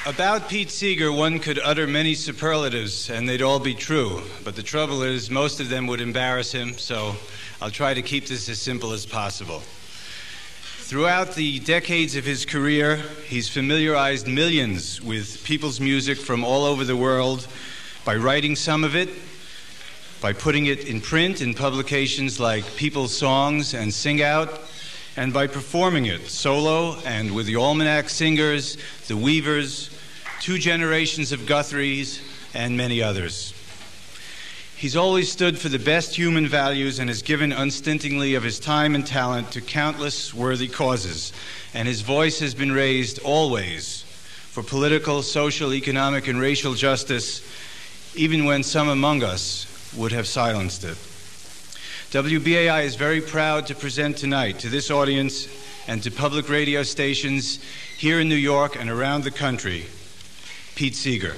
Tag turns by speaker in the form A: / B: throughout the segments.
A: About Pete Seeger, one could utter many superlatives, and they'd all be true. But the trouble is, most of them would embarrass him, so I'll try to keep this as simple as possible. Throughout the decades of his career, he's familiarized millions with people's music from all over the world by writing some of it, by putting it in print in publications like People's Songs and Sing Out, and by performing it solo and with the Almanac Singers, the Weavers, two generations of Guthries, and many others. He's always stood for the best human values and has given unstintingly of his time and talent to countless worthy causes, and his voice has been raised always for political, social, economic, and racial justice, even when some among us would have silenced it. WBAI is very proud to present tonight to this audience and to public radio stations here in New York and around the country, Pete Seeger.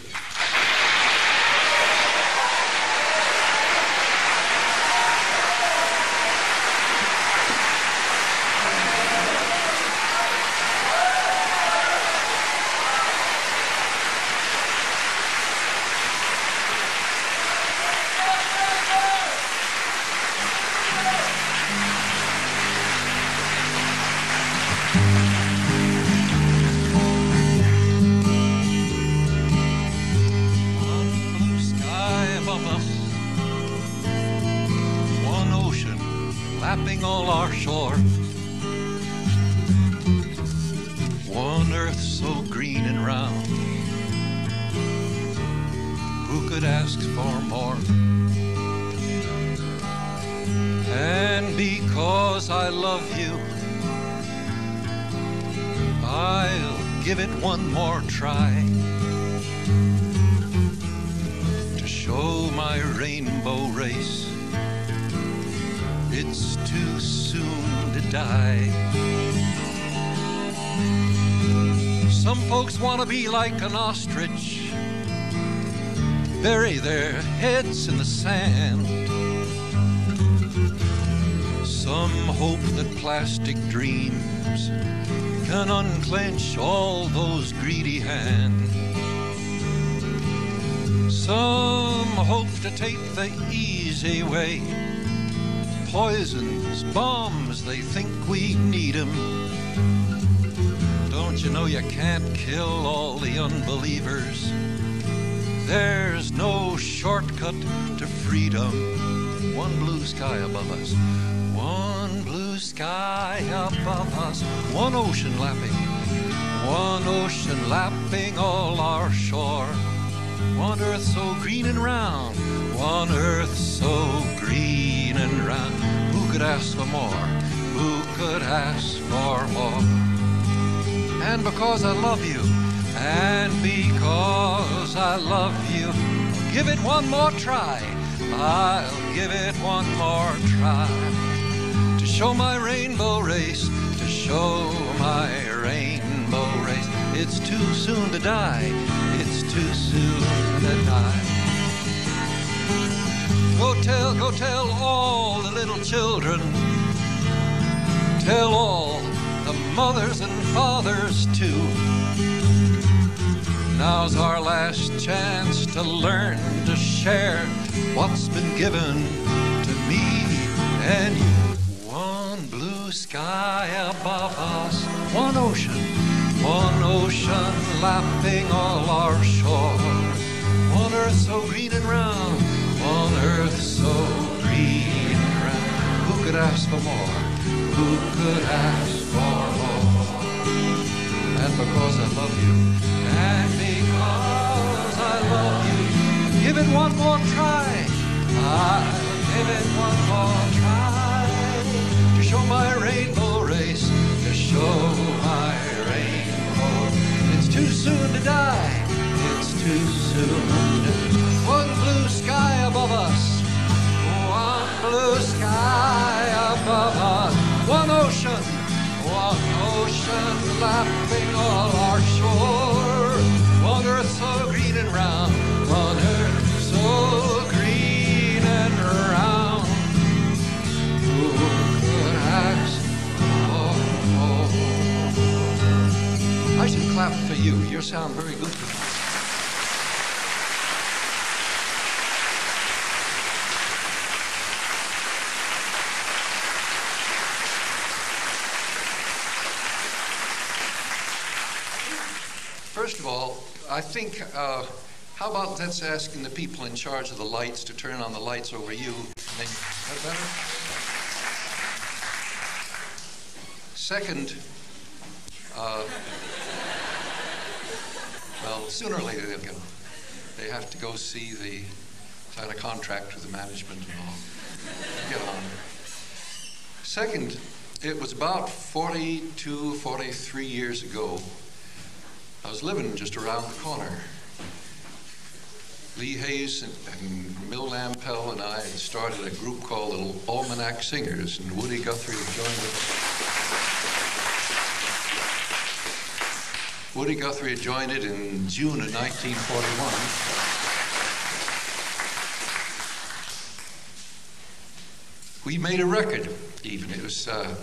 B: Like an ostrich, bury their heads in the sand. Some hope that plastic dreams can unclench all those greedy hands. Some hope to take the easy way, poisons, bombs, they think we need 'em. Don't you know you can't kill all the unbelievers? There's no shortcut to freedom. One blue sky above us, one blue sky above us, one ocean lapping all our shore. One earth so green and round, one earth so green and round. Who could ask for more? Who could ask for more? And because I love you, and because I love you, give it one more try. I'll give it one more try. To show my rainbow race, to show my rainbow race. It's too soon to die, it's too soon to die. Go tell all the little children. Tell all the mothers and fathers too. Now's our last chance to learn to share what's been given to me and you. One blue sky above us, one ocean lapping all our shores. One earth so green and round, one earth so green and round. Who could ask for more? Who could ask for more? And because I love you, and because I love you, give it one more try. I'll give it one more try. To show my rainbow race, to show my rainbow. It's too soon to die, it's too soon to die. One blue sky above us, one blue sky above us. One ocean lapping all our shore. One earth so green and round, one earth so green and round. Who could ask for more? I should clap for you. You sound very good tonight. First of all, I think, how about that's asking the people in charge of the lights to turn on the lights over you. Is that better? Second, well, sooner or later they'll go. They have to go see sign a contract with the management and all. Get on. Second, it was about 42, 43 years ago. I was living just around the corner. Lee Hayes and Mill Lampell and I had started a group called the Almanac Singers, and Woody Guthrie had joined it. Woody Guthrie had joined it in June of 1941. We made a record, even. It was a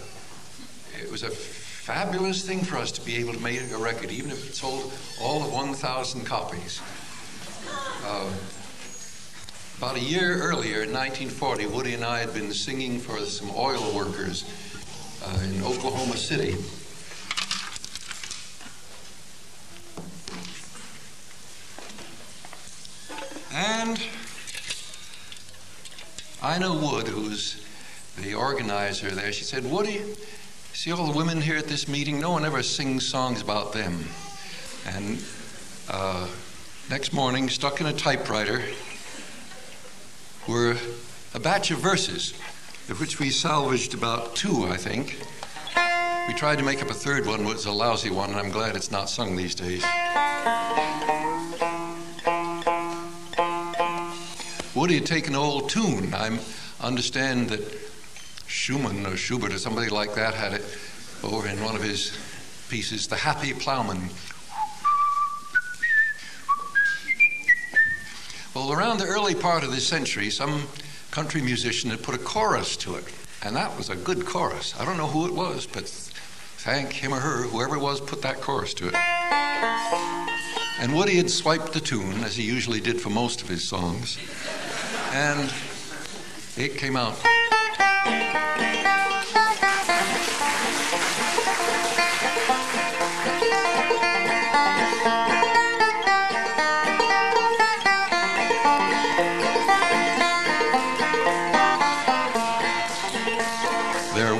B: fabulous thing for us to be able to make a record, even if it sold all of 1,000 copies. About a year earlier, in 1940, Woody and I had been singing for some oil workers in Oklahoma City. And Ina Wood, who's the organizer there, she said, "Woody, see all the women here at this meeting? No one ever sings songs about them." And next morning, stuck in a typewriter, were a batch of verses, of which we salvaged about 2, I think. We tried to make up a third one, which was a lousy one, and I'm glad it's not sung these days. Woody had taken an old tune. I understand that Schumann or Schubert or somebody like that had it over in one of his pieces, The Happy Plowman. Well, around the early part of this century, some country musician had put a chorus to it, and that was a good chorus. I don't know who it was, but thank him or her, whoever it was, put that chorus to it. And Woody had swiped the tune, as he usually did for most of his songs, and it came out.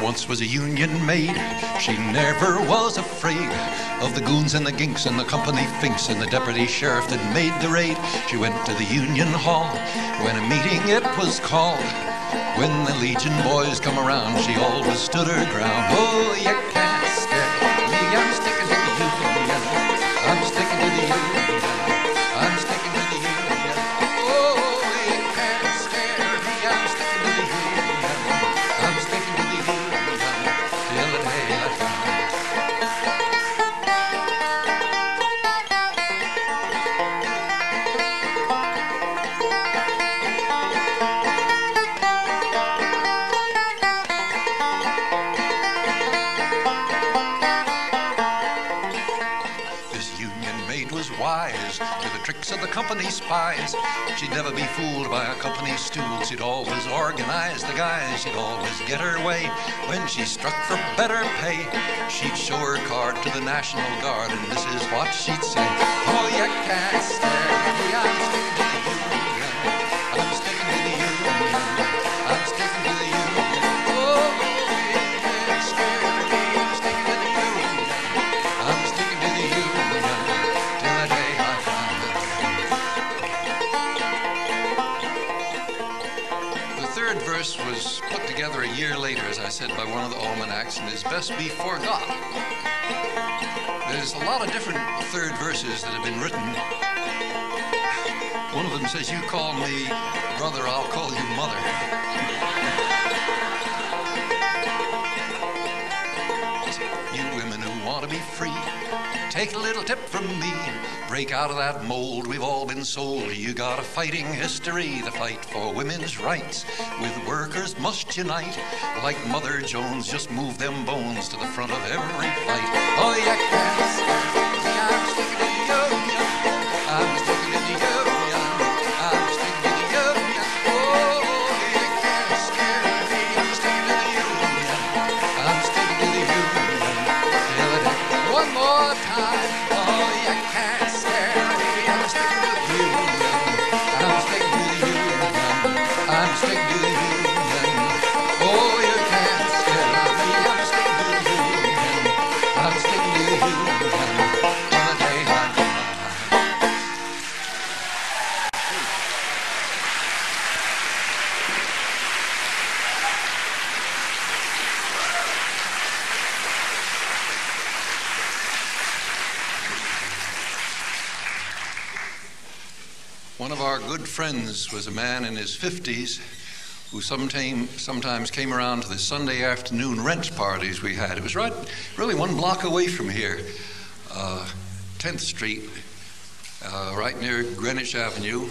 B: Once was a Union maid, she never was afraid of the goons and the ginks and the company finks and the deputy sheriff that made the raid. She went to the Union Hall when a meeting it was called. When the Legion boys come around, she always stood her ground. Oh, you can't scare me, I'm sticking to the Union. I'm sticking to the Union. I'm sticking to the Union. Oh, you can't scare me, I'm sticking to the Union. I'm sticking to the Union. Tricks of the company spies. She'd never be fooled by a company stool. She'd always organize the guys. She'd always get her way. When she struck for better pay, she'd show her card to the National Guard, and this is what she'd say. Oh, you can't stare me, I'm sticking to the Union. I'm sticking to the Union. I'm sticking to the Union. Oh, you can't scare me, I'm sticking to the Union. I'm sticking to the Union till the day I die. The third verse was put together a year later, as I said, by one of the almanacs, and is best be forgot. There's a lot of different third verses that have been written. One of them says, "You call me brother, I'll call you mother." You women who want to be free, take a little tip from me. Break out of that mold we've all been sold. You got a fighting history, the fight for women's rights. With workers must unite. Like Mother Jones, just move them bones to the front of every fight. Oh, you can't scare me, I'm sticking to you. union. I'm sticking to the union. I'm sticking to the union. Oh, you can't scare me. I'm sticking to the union. I'm sticking to the union. One more time. Oh, you can't scare me. I'm sticking to the union. I'm sticking to the union. I'm sticking to the union. Oh, you can't scare me. I'm sticking to the union. I'm sticking to the union. On the day I die. One of our good friends was a man in his 50s who sometimes came around to the Sunday afternoon wrench parties we had. It was really one block away from here, 10th Street, right near Greenwich Avenue,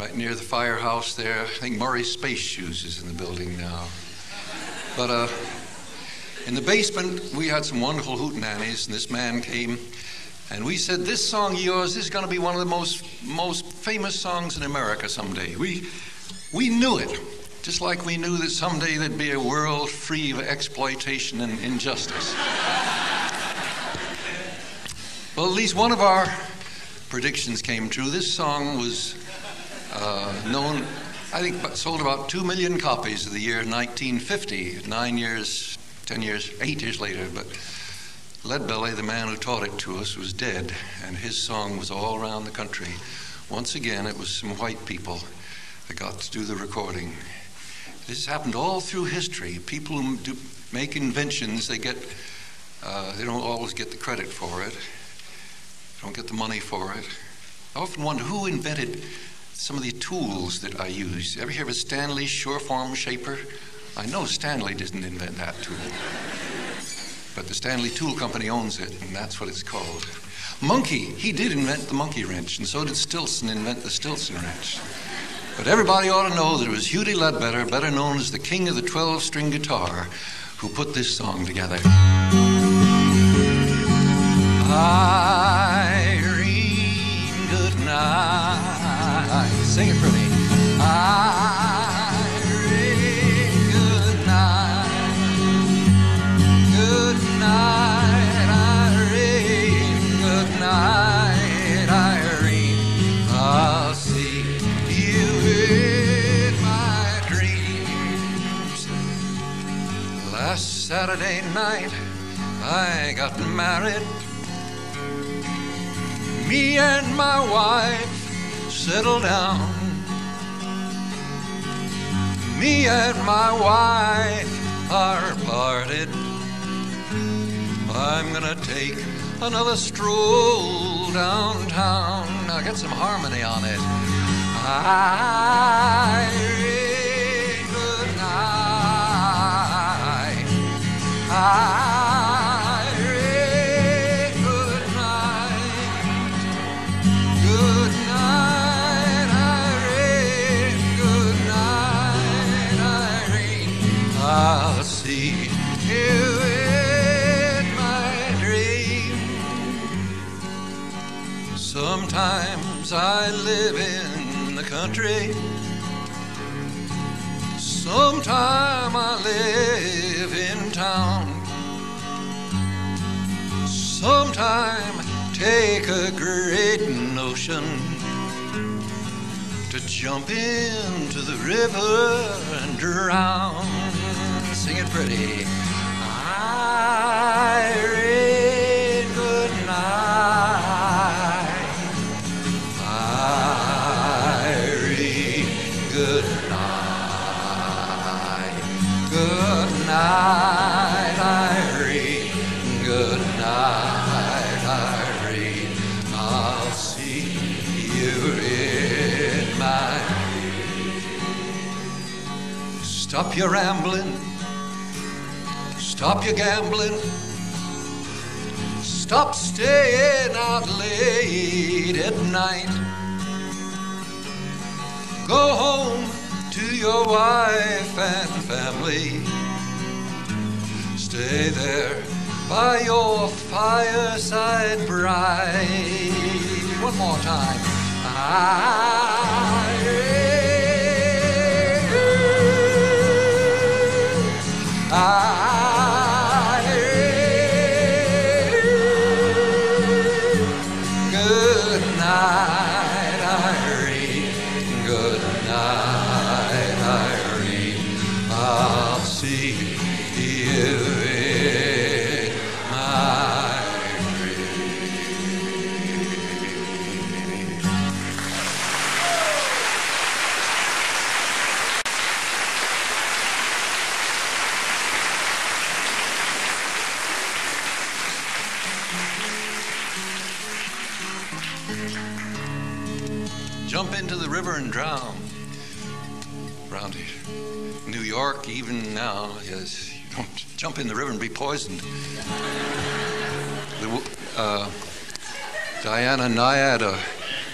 B: right near the firehouse there. I think Murray Space Shoes is in the building now. But in the basement, we had some wonderful hootenannies, and this man came. And we said, this song of yours is going to be one of the most famous songs in America someday. We knew it, just like we knew that someday there'd be a world free of exploitation and injustice. Well, at least one of our predictions came true. This song was known, I think, sold about 2 million copies of the year 1950, 8 years later. But Leadbelly, the man who taught it to us, was dead, and his song was all around the country. Once again, it was some white people that got to do the recording. This has happened all through history. People who make inventions, they don't always get the credit for it. They don't get the money for it. I often wonder who invented some of the tools that I use. Ever hear of a Stanley Sureform Shaper? I know Stanley didn't invent that tool. But the Stanley Tool Company owns it, and that's what it's called. Monkey, he did invent the monkey wrench, and so did Stilson invent the Stilson wrench. But everybody ought to know that it was Hughie Ledbetter, better known as the king of the 12-string guitar, who put this song together. Irene, good night. Sing it for me. Irene, good night. Good night, Irene. Good night, Irene. I'll see you in my dreams. Last Saturday night, I got married. Me and my wife settled down. Me and my wife are parted. I'm gonna take another stroll downtown. Now get some harmony on it. Irene, good night. Irene, good night. Good night, Irene. Good night, Irene. I'll see you in my dreams. Sometimes I live in the country. Sometime I live in town. Sometime take a great notion to jump into the river and drown. Sing it pretty. Irene, good night. Irene, good night. Good night, Irene. Good night, Irene. I'll see you in my dreams. Stop your rambling. Stop your gambling. Stop staying out late at night. Go home to your wife and family. Stay there by your fireside bright. One more time. Good night, Irene. Good night, Irene. I'll see you in my jump into the river and drown. Around here, New York, even now, yes, you don't jump in the river and be poisoned. Diana Nyad,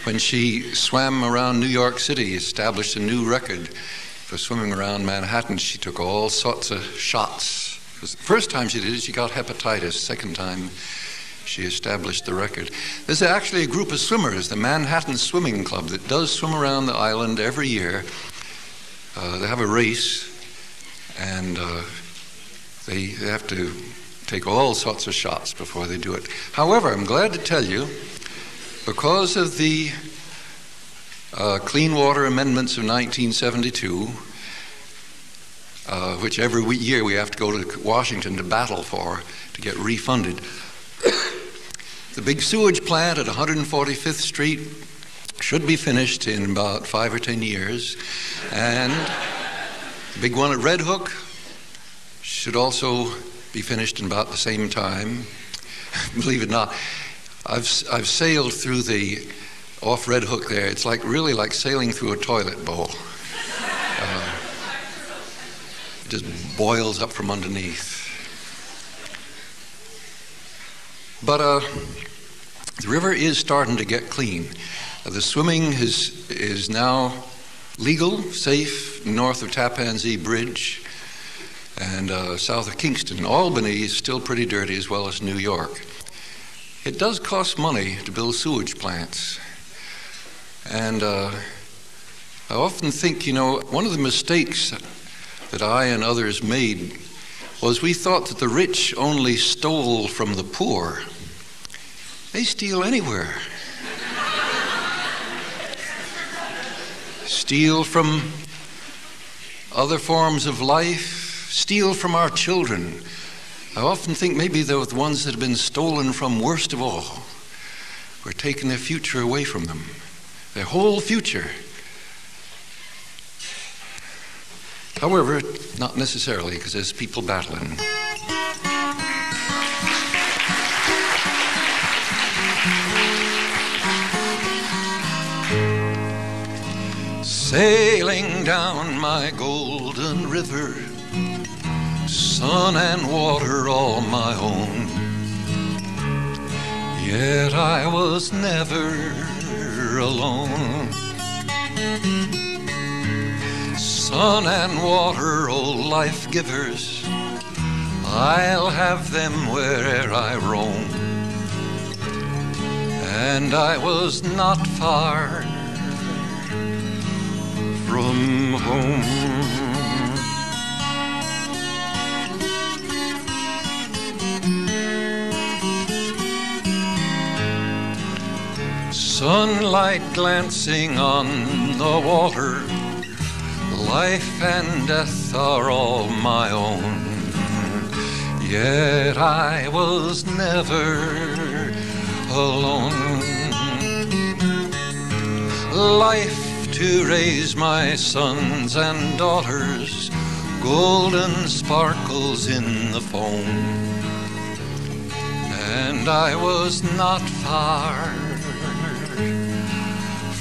B: when she swam around New York City, established a new record for swimming around Manhattan. She took all sorts of shots. The first time she did it, she got hepatitis. Second time, she established the record. There's actually a group of swimmers, the Manhattan Swimming Club, that does swim around the island every year. They have a race, and they have to take all sorts of shots before they do it. However, I'm glad to tell you, because of the Clean Water Amendments of 1972, which every year we have to go to Washington to battle for, to get refunded, the big sewage plant at 145th Street should be finished in about 5 or 10 years. And the big one at Red Hook should also be finished in about the same time. Believe it or not, I've sailed through the off Red Hook there. It's really like sailing through a toilet bowl. It just boils up from underneath. But the river is starting to get clean. The swimming is now legal, safe, north of Tappan Zee Bridge and south of Kingston. Albany is still pretty dirty, as well as New York. It does cost money to build sewage plants. And I often think, one of the mistakes that I and others made was we thought that the rich only stole from the poor. They steal anywhere. Steal from other forms of life, steal from our children. I often think maybe they're the ones that have been stolen from worst of all. We're taking their future away from them, their whole future. However, not necessarily, because there's people battling. Sailing down my golden river, sun and water all my own. Yet I was never alone. Sun and water, oh life givers, I'll have them where'er I roam. And I was not far from home. Sunlight glancing on the water, life and death are all my own. Yet I was never alone. Life to raise my sons and daughters, golden sparkles in the foam. And I was not far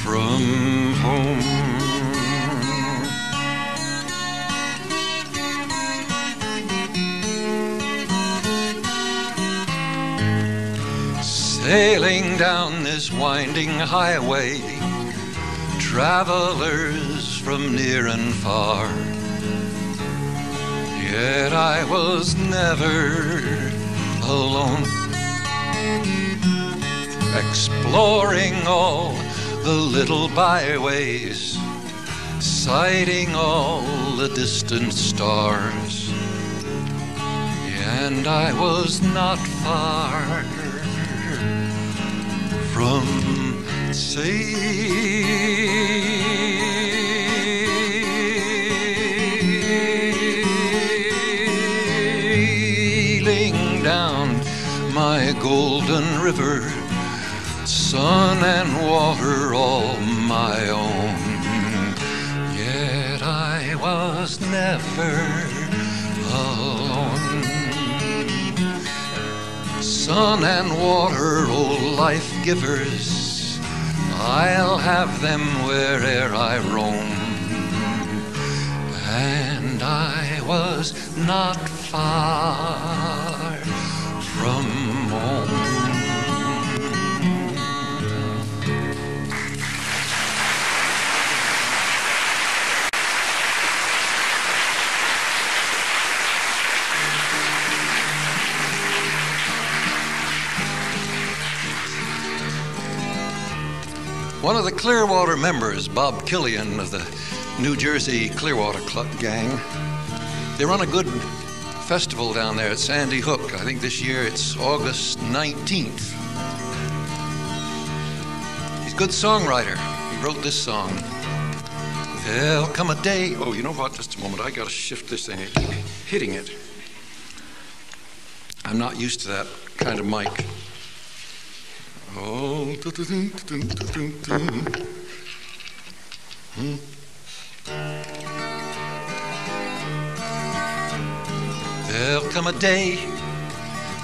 B: from home. Sailing down this winding highway, travelers from near and far. Yet I was never alone, exploring all the little byways, sighting all the distant stars. And I was not far from sailing down my golden river, sun and water all my own. Yet I was never alone. Sun and water, oh life givers, I'll have them where'er I roam. And I was not far from home. One of the Clearwater members, Bob Killian of the New Jersey Clearwater Club gang, they run a good festival down there at Sandy Hook. I think this year it's August 19th. He's a good songwriter. He wrote this song. There'll come a day. Oh, you know what? Just a moment. I got to shift this thing. I keep hitting it. I'm not used to that kind of mic. Oh, There'll come a day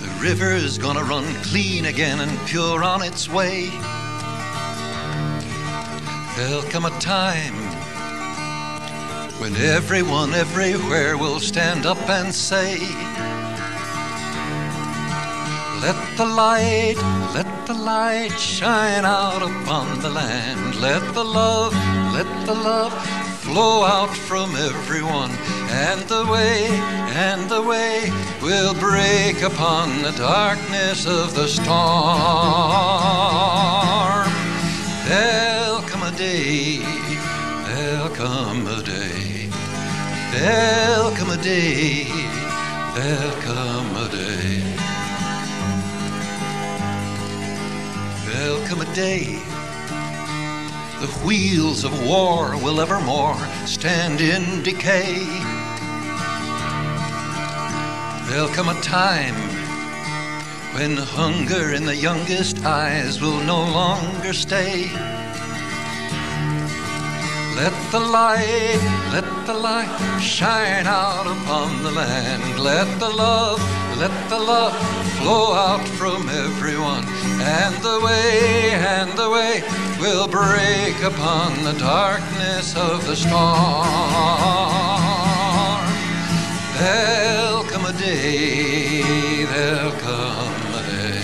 B: the river is gonna run clean again and pure on its way. There'll come a time when everyone everywhere will stand up and say, let the light shine out upon the land. Let the love flow out from everyone. And the way will break upon the darkness of the storm. There'll come a day, there'll come a day, there'll come a day, there'll come a day. There'll come a day the wheels of war will evermore stand in decay. There'll come a time when hunger in the youngest eyes will no longer stay. Let the light shine out upon the land. Let the love flow out from everyone. And the way will break upon the darkness of the storm. There'll come a day, there'll come a day,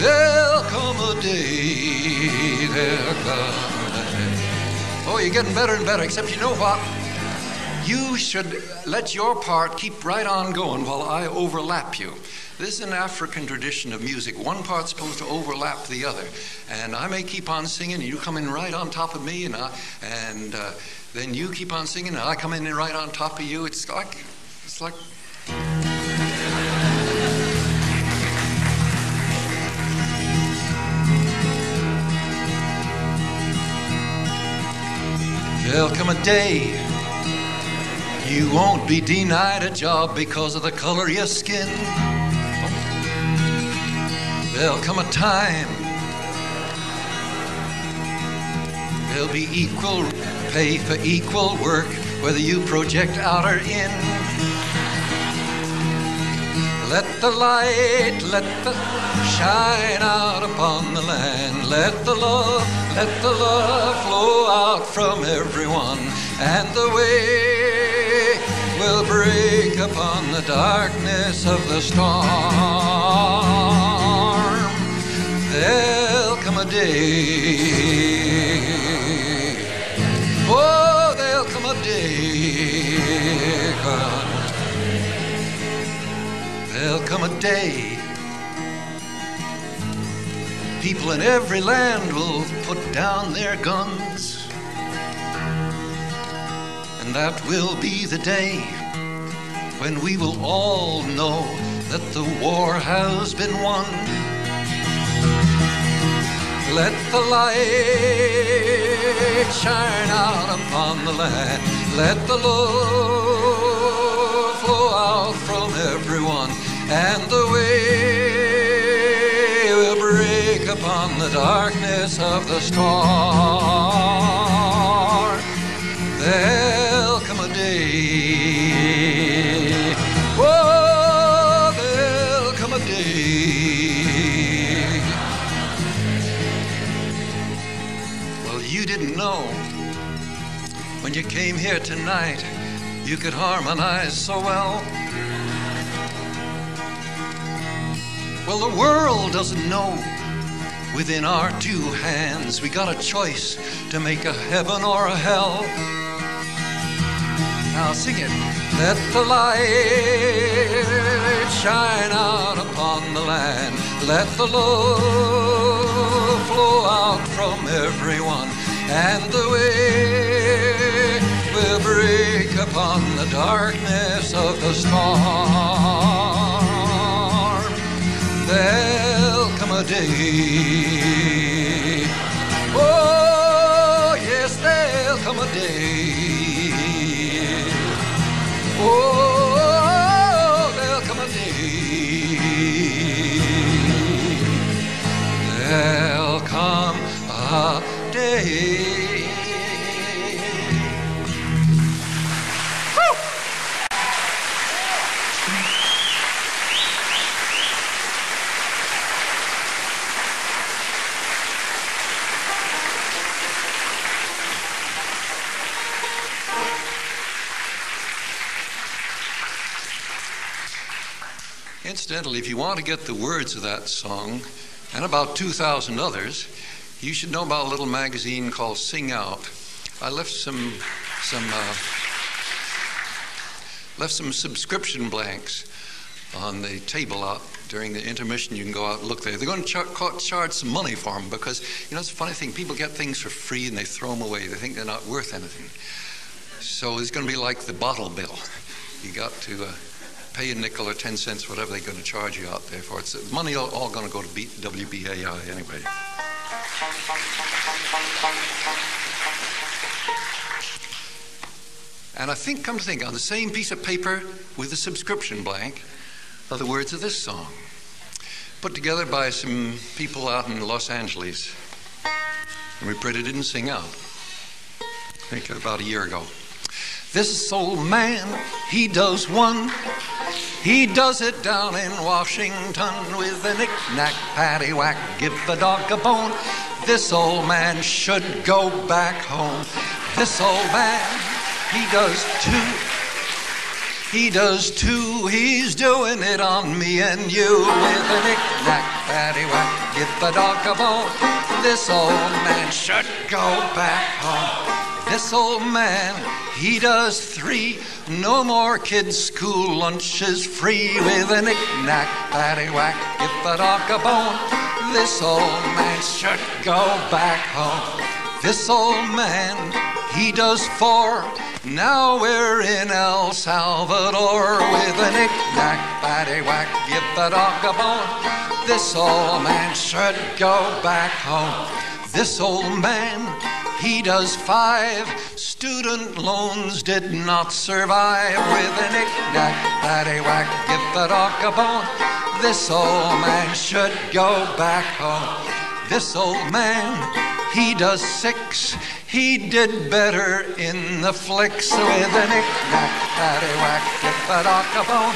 B: there'll come a day, there'll come a day. Oh, you're getting better and better, except you know what? You should let your part keep right on going while I overlap you. This is an African tradition of music. One part's supposed to overlap the other. And I may keep on singing, and you come in right on top of me, and then you keep on singing, and I come in right on top of you. It's like... There'll come a day you won't be denied a job because of the color of your skin. There'll come a time there'll be equal pay for equal work, whether you project out or in. Let the light shine out upon the land. Let the love flow out from everyone. And the way will break upon the darkness of the storm. There'll come a day. Oh, there'll come a day. there'll come a day people in every land will put down their guns, and that will be the day when we will all know that the war has been won. Let the light shine out upon the land. Let the love flow out from everyone, and the way will break upon the darkness of the storm. There'll come a day, oh, there'll come a day. Well, you didn't know when you came here tonight you could harmonize so well. Well, the world doesn't know. Within our two hands we got a choice to make a heaven or a hell. Now sing it. Let the light shine out upon the land. Let the love flow out from everyone, and the way will break upon the darkness of the storm. There'll come a day, oh yes, there'll come a day, oh, there'll come a day, there'll come a day. Incidentally, if you want to get the words of that song and about 2,000 others, you should know about a little magazine called Sing Out. I left some subscription blanks on the table out during the intermission. You can go out and look there. They're going to charge some money for them because, you know, it's a funny thing. People get things for free and they throw them away. They think they're not worth anything. So it's going to be like the bottle bill. You got to pay a nickel or 10 cents, whatever they're going to charge you out there for. It's money all going to go to WBAI anyway. And I think, come to think, on the same piece of paper with the subscription blank are the words of this song, put together by some people out in Los Angeles. And we printed it and Sing Out, I think about a year ago. This old man, he does one. He does it down in Washington with a knick-knack, paddywhack, give the dog a bone. This old man should go back home. This old man, he does two. He does two. He's doing it on me and you with a knick-knack, paddywhack, give the dog a bone. This old man should go back home. This old man, he does three. No more kids' school lunches free with a knick-knack, paddywhack, give the dog a bone. This old man should go back home. This old man, he does four. Now we're in El Salvador with a knick-knack, paddywhack, give the dog a bone. This old man should go back home. This old man, he does five. Student loans did not survive with a knick-knack, paddywhack, give the dog a bone. This old man should go back home. This old man, he does six. He did better in the flicks with a knick-knack, paddywhack, give the dog a bone.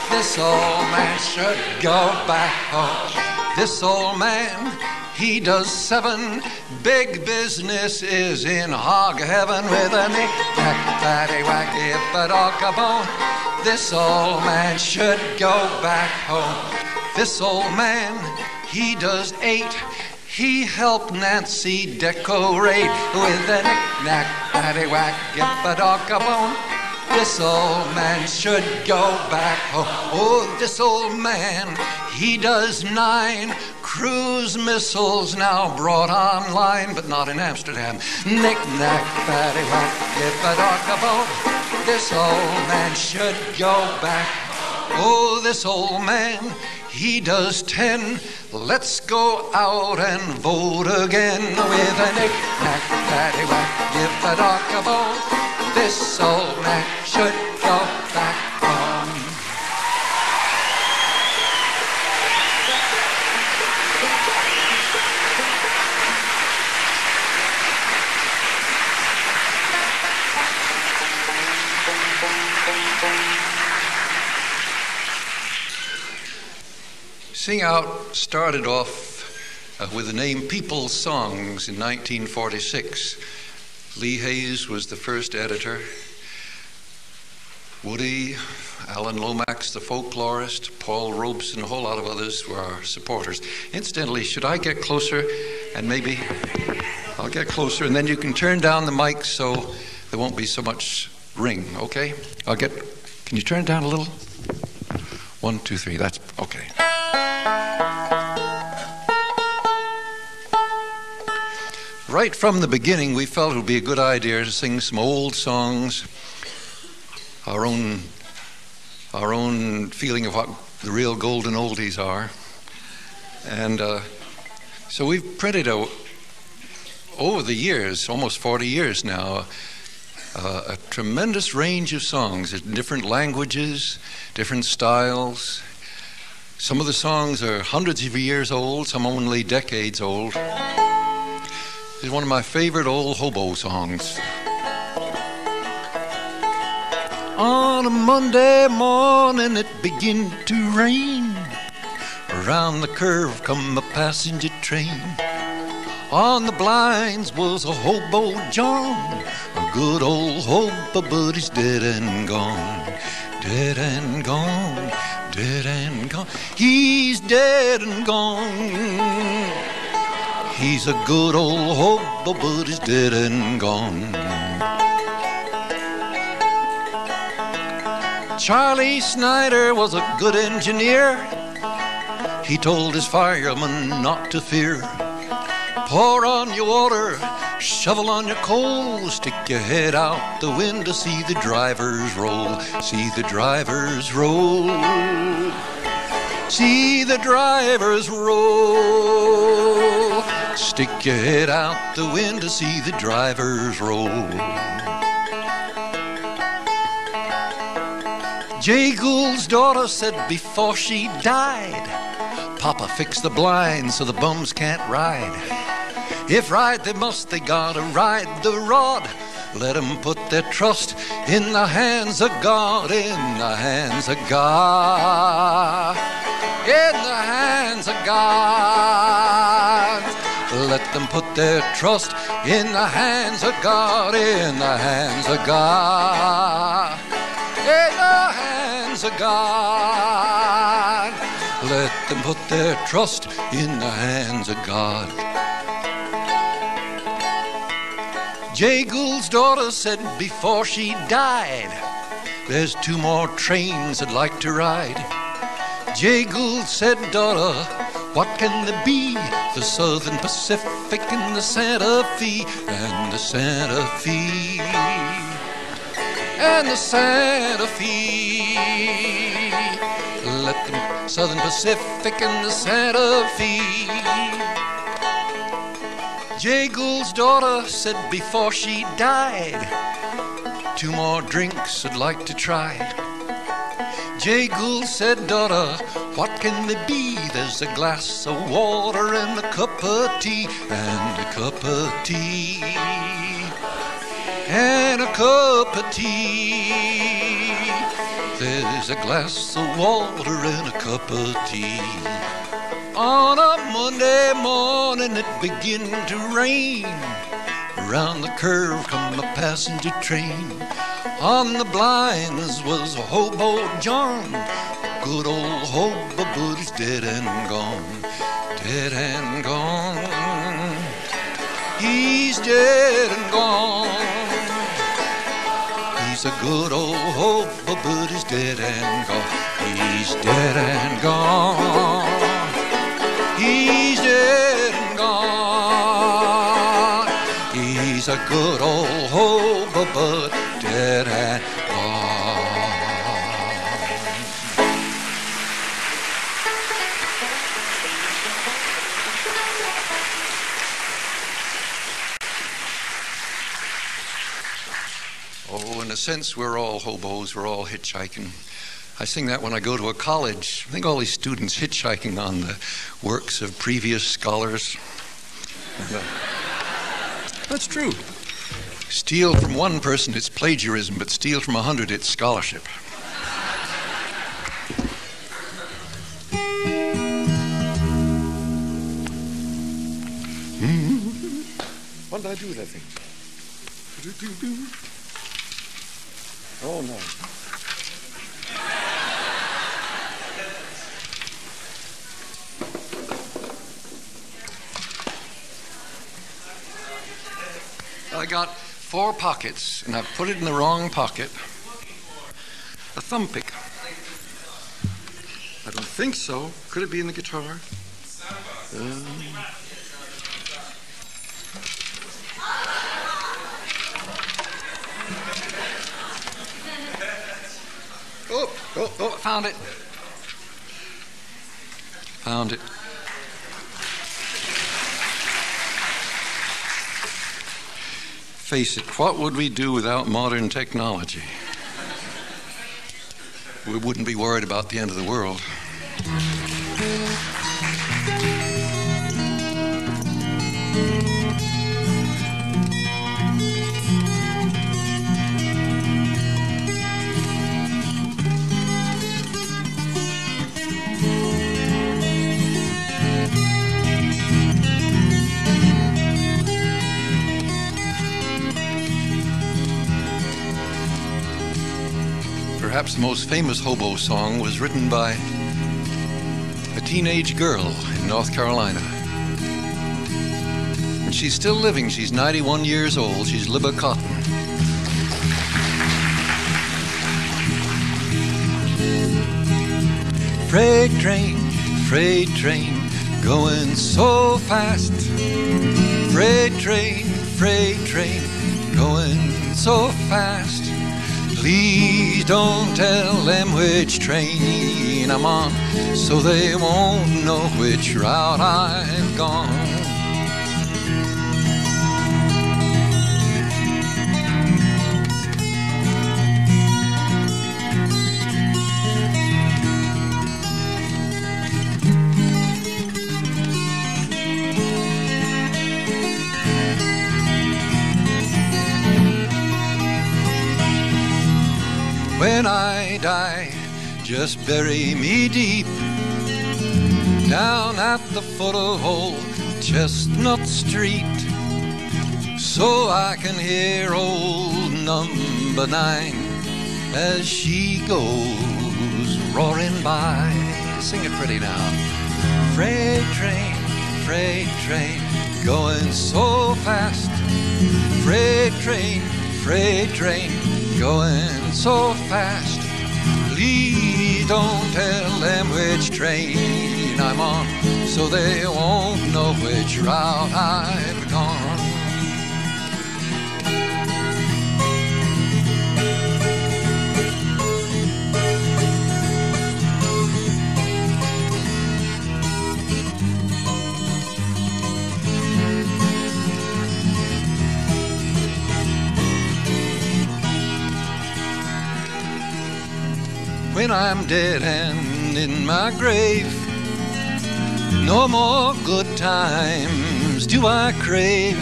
B: This old man should go back home. This old man, he does seven. Big business is in hog heaven with a knick-knack, paddywhack, give the dog a bone. This old man should go back home. This old man, he does eight. He helped Nancy decorate with a knick-knack, paddywhack, give the dog a bone. This old man should go back home. Oh, this old man, he does 9 cruise missiles now brought online, but not in Amsterdam. Knick-knack, paddywhack, dip-a-dock-a-bo. This old man should go back. Oh, this old man, he does 10. Let's go out and vote again with a knick-knack, paddywhack, dip-a-dock-a-bo. This old man should go back home. Sing Out started off with the name People's Songs in 1946. Lee Hayes was the first editor. Woody, Alan Lomax, the folklorist, Paul Ropes, and a whole lot of others were our supporters. Incidentally, should I get closer? And maybe I'll get closer, and then you can turn down the mic so there won't be so much ring, okay? Can you turn it down a little? 1, 2, 3, that's okay. Right from the beginning, we felt it would be a good idea to sing some old songs, our own feeling of what the real golden oldies are. And so we've printed over the years, almost 40 years now, a tremendous range of songs in different languages, different styles. Some of the songs are hundreds of years old, some only decades old. This is one of my favorite old hobo songs. On a Monday morning it began to rain. Around the curve come a passenger train. On the blinds was a hobo John, a good old hobo, but he's dead and gone. Dead and gone, dead and gone. He's dead and gone. He's a good old hobo, but he's dead and gone. Charlie Snyder was a good engineer. He told his firemen not to fear. Pour on your water, shovel on your coal, stick your head out the window, see the drivers roll, see the drivers roll. See the drivers roll. Stick your head out the window, see the drivers roll. Jay Gould's daughter said before she died, Papa, fix the blinds so the bums can't ride. If ride they must, they gotta ride the rod. Let them put their trust in the hands of God, in the hands of God. In the hands of God. Let them put their trust in the hands of God, in the hands of God. In the hands of God. Let them put their trust in the hands of God. Jay Gould's daughter said before she died, there's 2 more trains I'd like to ride. Jay Gould said, daughter, what can there be? The Southern Pacific and the Santa Fe, and the Santa Fe, and the Santa Fe. Let them Southern Pacific and the Santa Fe. Jay Gould's daughter said before she died, 2 more drinks I'd like to try. Jay Gould said, daughter, what can there be? There's a glass of water and a cup of tea, and a cup of tea, and a cup of tea. There's a glass of water and a cup of tea. On a Monday morning it began to rain. Around the curve come a passenger train. On the blinds was a hobo John, good old hobo, but he's dead and gone. Dead and gone. He's dead and gone. He's a good old hobo, but he's dead and gone. He's dead and gone. He's dead and gone. He's a good old hobo, but dead and gone. Oh, in a sense, we're all hobos, we're all hitchhiking. I sing that when I go to a college. I think all these students hitchhiking on the works of previous scholars. That's true. Steal from one person, it's plagiarism, but steal from 100, it's scholarship. What did I do with that thing? Oh, no. I got 4 pockets, and I put it in the wrong pocket. A thumb pick. I don't think so. Could it be in the guitar? Oh, I found it. Found it. Face it, what would we do without modern technology? We wouldn't be worried about the end of the world. Perhaps the most famous hobo song was written by a teenage girl in North Carolina. And she's still living. She's 91 years old. She's Libba Cotton. Freight train, going so fast. Freight train, going so fast. Please don't tell them which train I'm on, so they won't know which route I've gone. When I die, just bury me deep down at the foot of old Chestnut Street, so I can hear old number 9 as she goes roaring by. Sing it pretty now. Freight train, going so fast. Freight train, going so fast. Please don't tell them which train I'm on, so they won't know which route I've gone. When I'm dead and in my grave, no more good times do I crave.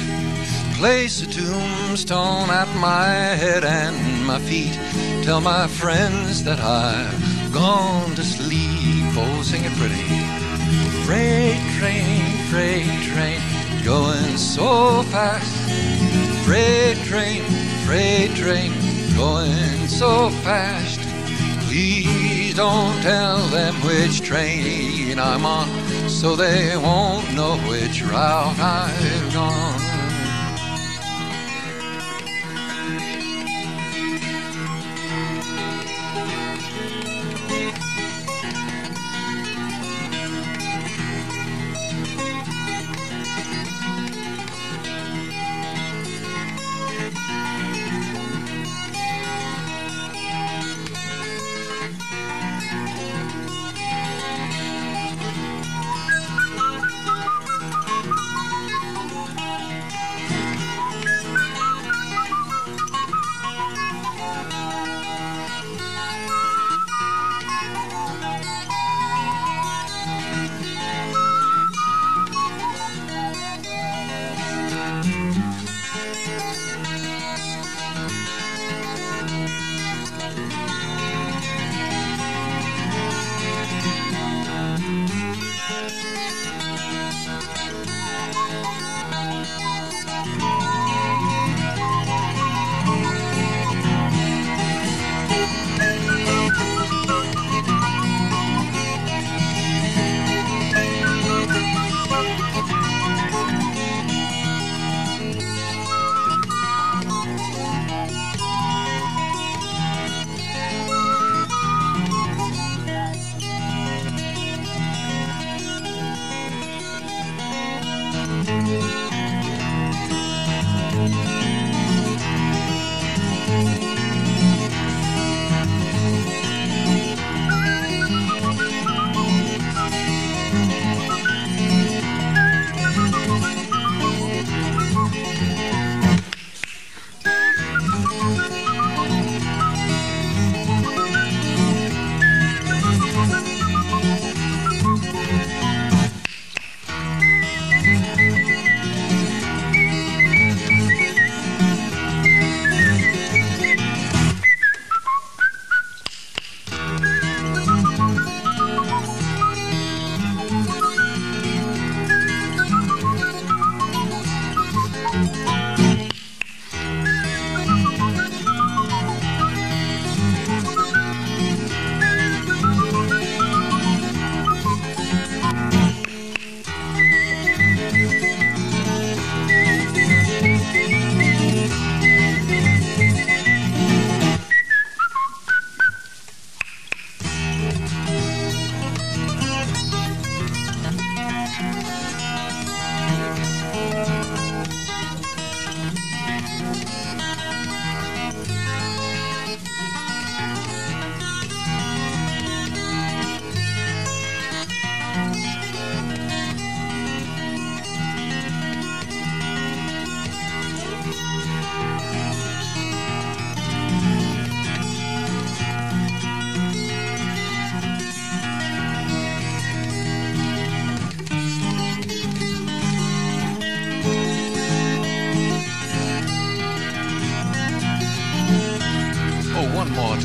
B: Place a tombstone at my head and my feet. Tell my friends that I've gone to sleep. Oh, sing it pretty. Freight train, going so fast. Freight train, going so fast. Please don't tell them which train I'm on, so they won't know which route I've gone.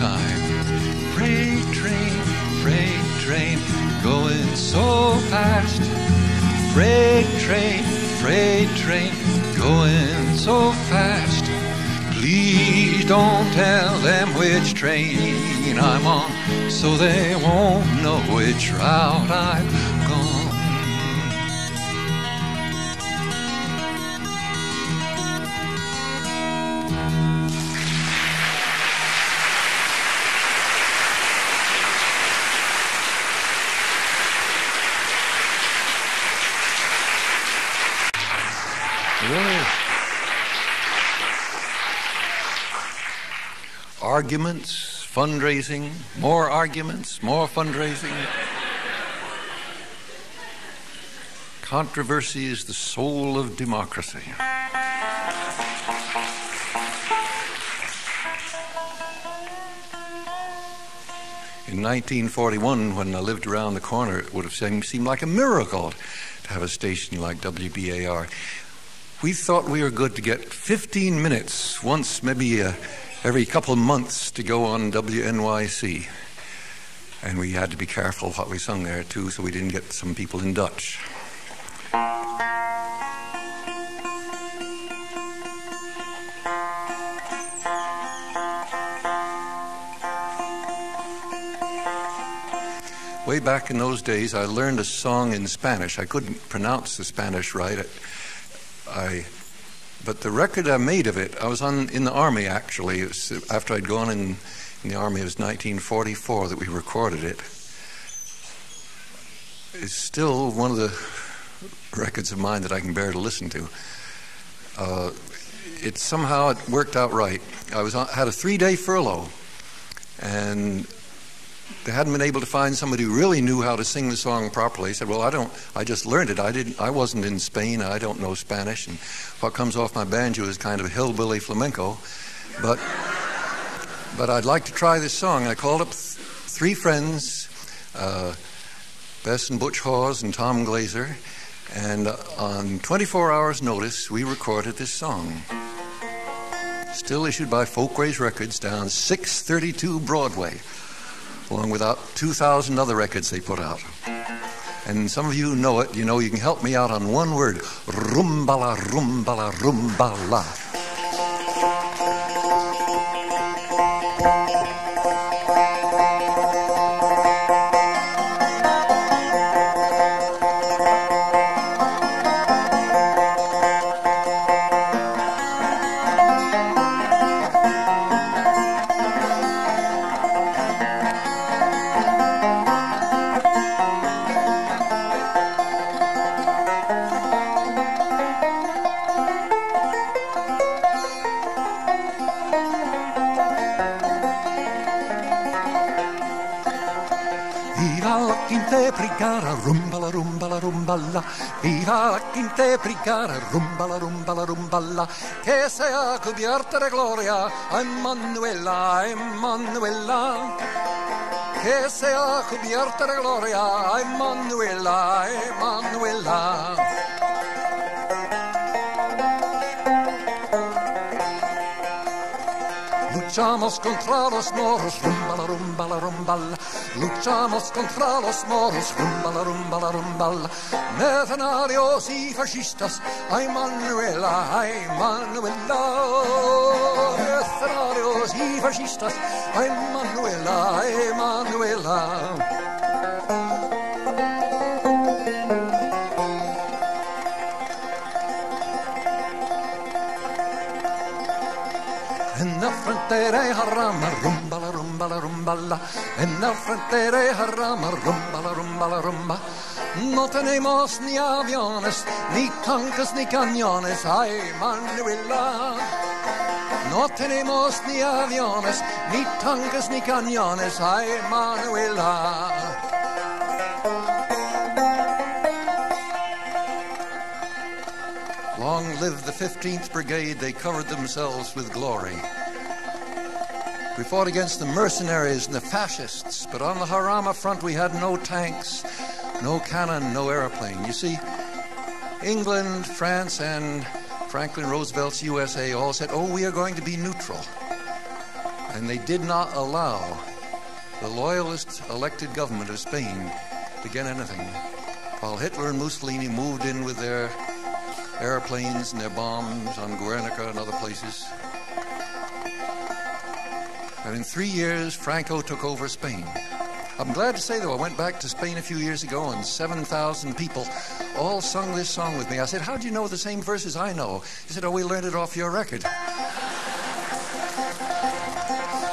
B: time. Freight train, going so fast. Freight train, going so fast. Please don't tell them which train I'm on, so they won't know which route I've gone. Arguments, fundraising, more arguments, more fundraising. Controversy is the soul of democracy. In 1941, when I lived around the corner, it would have seemed like a miracle to have a station like WBAI. We thought we were good to get 15 minutes once, maybe every couple of months to go on WNYC. And we had to be careful what we sung there too, so we didn't get some people in Dutch. Way back in those days, I learned a song in Spanish. I couldn't pronounce the Spanish right. But the record I made of it, I was in the Army actually. It was after I'd gone in the Army, it was 1944 that we recorded it. It's still one of the records of mine that I can bear to listen to. Somehow it worked out right. I had a 3-day furlough, and they hadn't been able to find somebody who really knew how to sing the song properly. He said, well, I just learned it. I wasn't in Spain. I don't know Spanish. And what comes off my banjo is kind of hillbilly flamenco. But I'd like to try this song. I called up 3 friends, Bess and Butch Hawes and Tom Glazer. And on 24 hours' notice, we recorded this song. Still issued by Folkways Records down 632 Broadway, along with 2,000 other records they put out. And some of you know it. You know, you can help me out on one word. Rúmbala, rúmbala, rúmbala. Brigada, Rúmbala, Rúmbala, Rúmbala. Viva la Quince Brigada, Rúmbala, Rúmbala, Rúmbala. Que sea cubierta de gloria, Emanuela, Emanuela. Que sea cubierta de gloria, Emanuela, Emanuela. Luchamos contra los moros, rumbala, rumbala, rumbala. Luchamos contra los moros, rumbala, rumbala, rumbala. Mercenarios y fascistas, ay Manuela, ay Manuela. Mercenarios y fascistas, ay Manuela, ay Manuela. En la frontera de Jarama, rumbala, rumbala, rumbala. En la frontera de Jarama, rumbala, rumbala, rumba. No tenemos ni aviones, ni tanques, ni cañones, ay Manuela. No tenemos ni aviones, ni tanques, ni cañones, ay Manuela. Long live the 15th Brigade, they covered themselves with glory. We fought against the mercenaries and the fascists, but on the Jarama front we had no tanks, no cannon, no airplane. You see, England, France, and Franklin Roosevelt's USA all said, oh, we are going to be neutral. And they did not allow the loyalist elected government of Spain to get anything, while Hitler and Mussolini moved in with their airplanes and their bombs on Guernica and other places. And in 3 years, Franco took over Spain. I'm glad to say, though, I went back to Spain a few years ago, and 7,000 people all sung this song with me. I said, how do you know the same verses I know? He said, oh, we learned it off your record.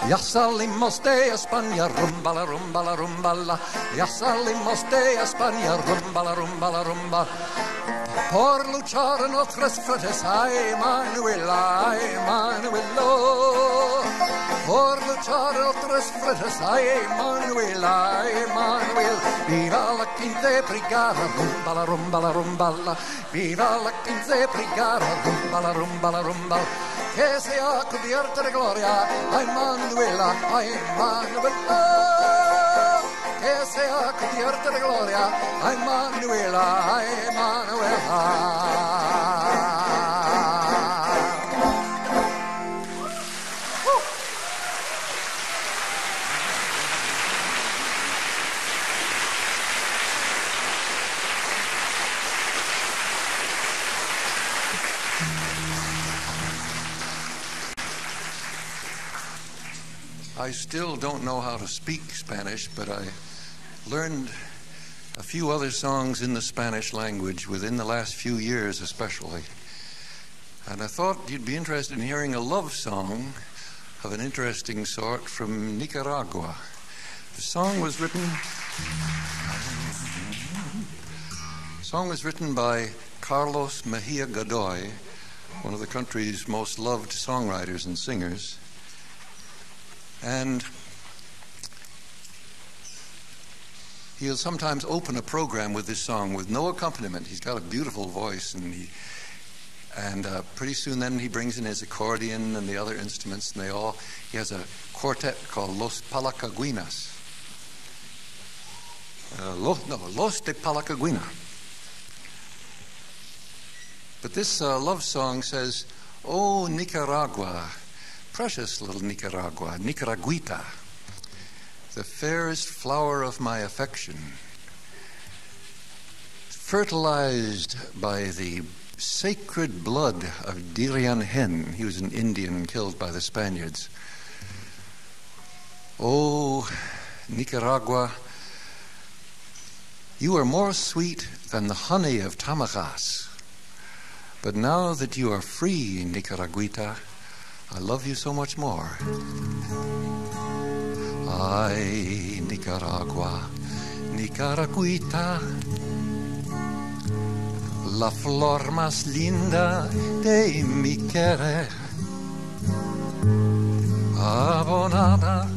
B: Ya salimos de España, rumbala, rumbala, rumbala. Ya salimos de España, rumbala, rumbala, rumba. Por luchar en otras frentes, ay, Manuela, ay, Manuelo. Por luchar en otras frentes, ay, Manuela, ay, Manuel. Viva la Quince Brigada, rumbala, rumbala, rumbala. Viva la Quince Brigada, rumbala, rumbala, rumbala. Que sea cubierta de gloria, ay, Manuela, ay, Manuela. Que sea cubierta de gloria, ay, Manuela, ay, Manuela. I still don't know how to speak Spanish, but I learned a few other songs in the Spanish language within the last few years especially. And I thought you'd be interested in hearing a love song of an interesting sort from Nicaragua. The song was written by Carlos Mejia Godoy, one of the country's most loved songwriters and singers. And he'll sometimes open a program with this song with no accompaniment. He's got a beautiful voice, and pretty soon then he brings in his accordion and the other instruments, and he has a quartet called Los Palacagüinas. Los de Palacagüina. But this love song says, "Oh, Nicaragua, precious little Nicaragua, Nicaraguita, the fairest flower of my affection, fertilized by the sacred blood of Reagan." He was an Indian killed by the Spaniards. Oh, Nicaragua, you are more sweet than the honey of Tamajas. But now that you are free, Nicaraguita, I love you so much more. Ay, Nicaragua, Nicaraguita, la flor más linda de mi querer, abonada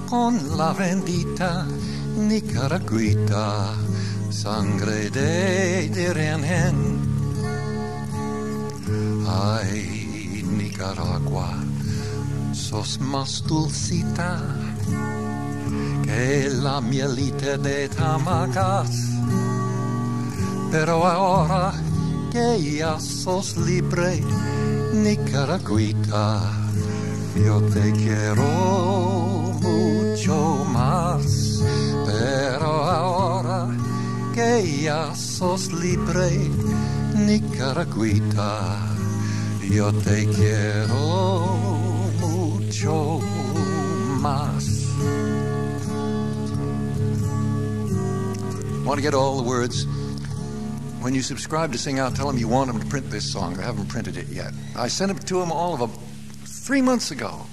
B: con la bendita Nicaraguita, sangre de Reagan. Ay, Nicaragua, sos más dulcita que la mielita de Tamagas, pero ahora que ya sos libre, Nicaragüita, yo te quiero mucho más, pero ahora que ya sos libre, Nicaragüita, yo te quiero mucho más. Want to get all the words? When you subscribe to Sing Out, tell them you want them to print this song. They haven't printed it yet. I sent it to them, all of them, 4 months ago.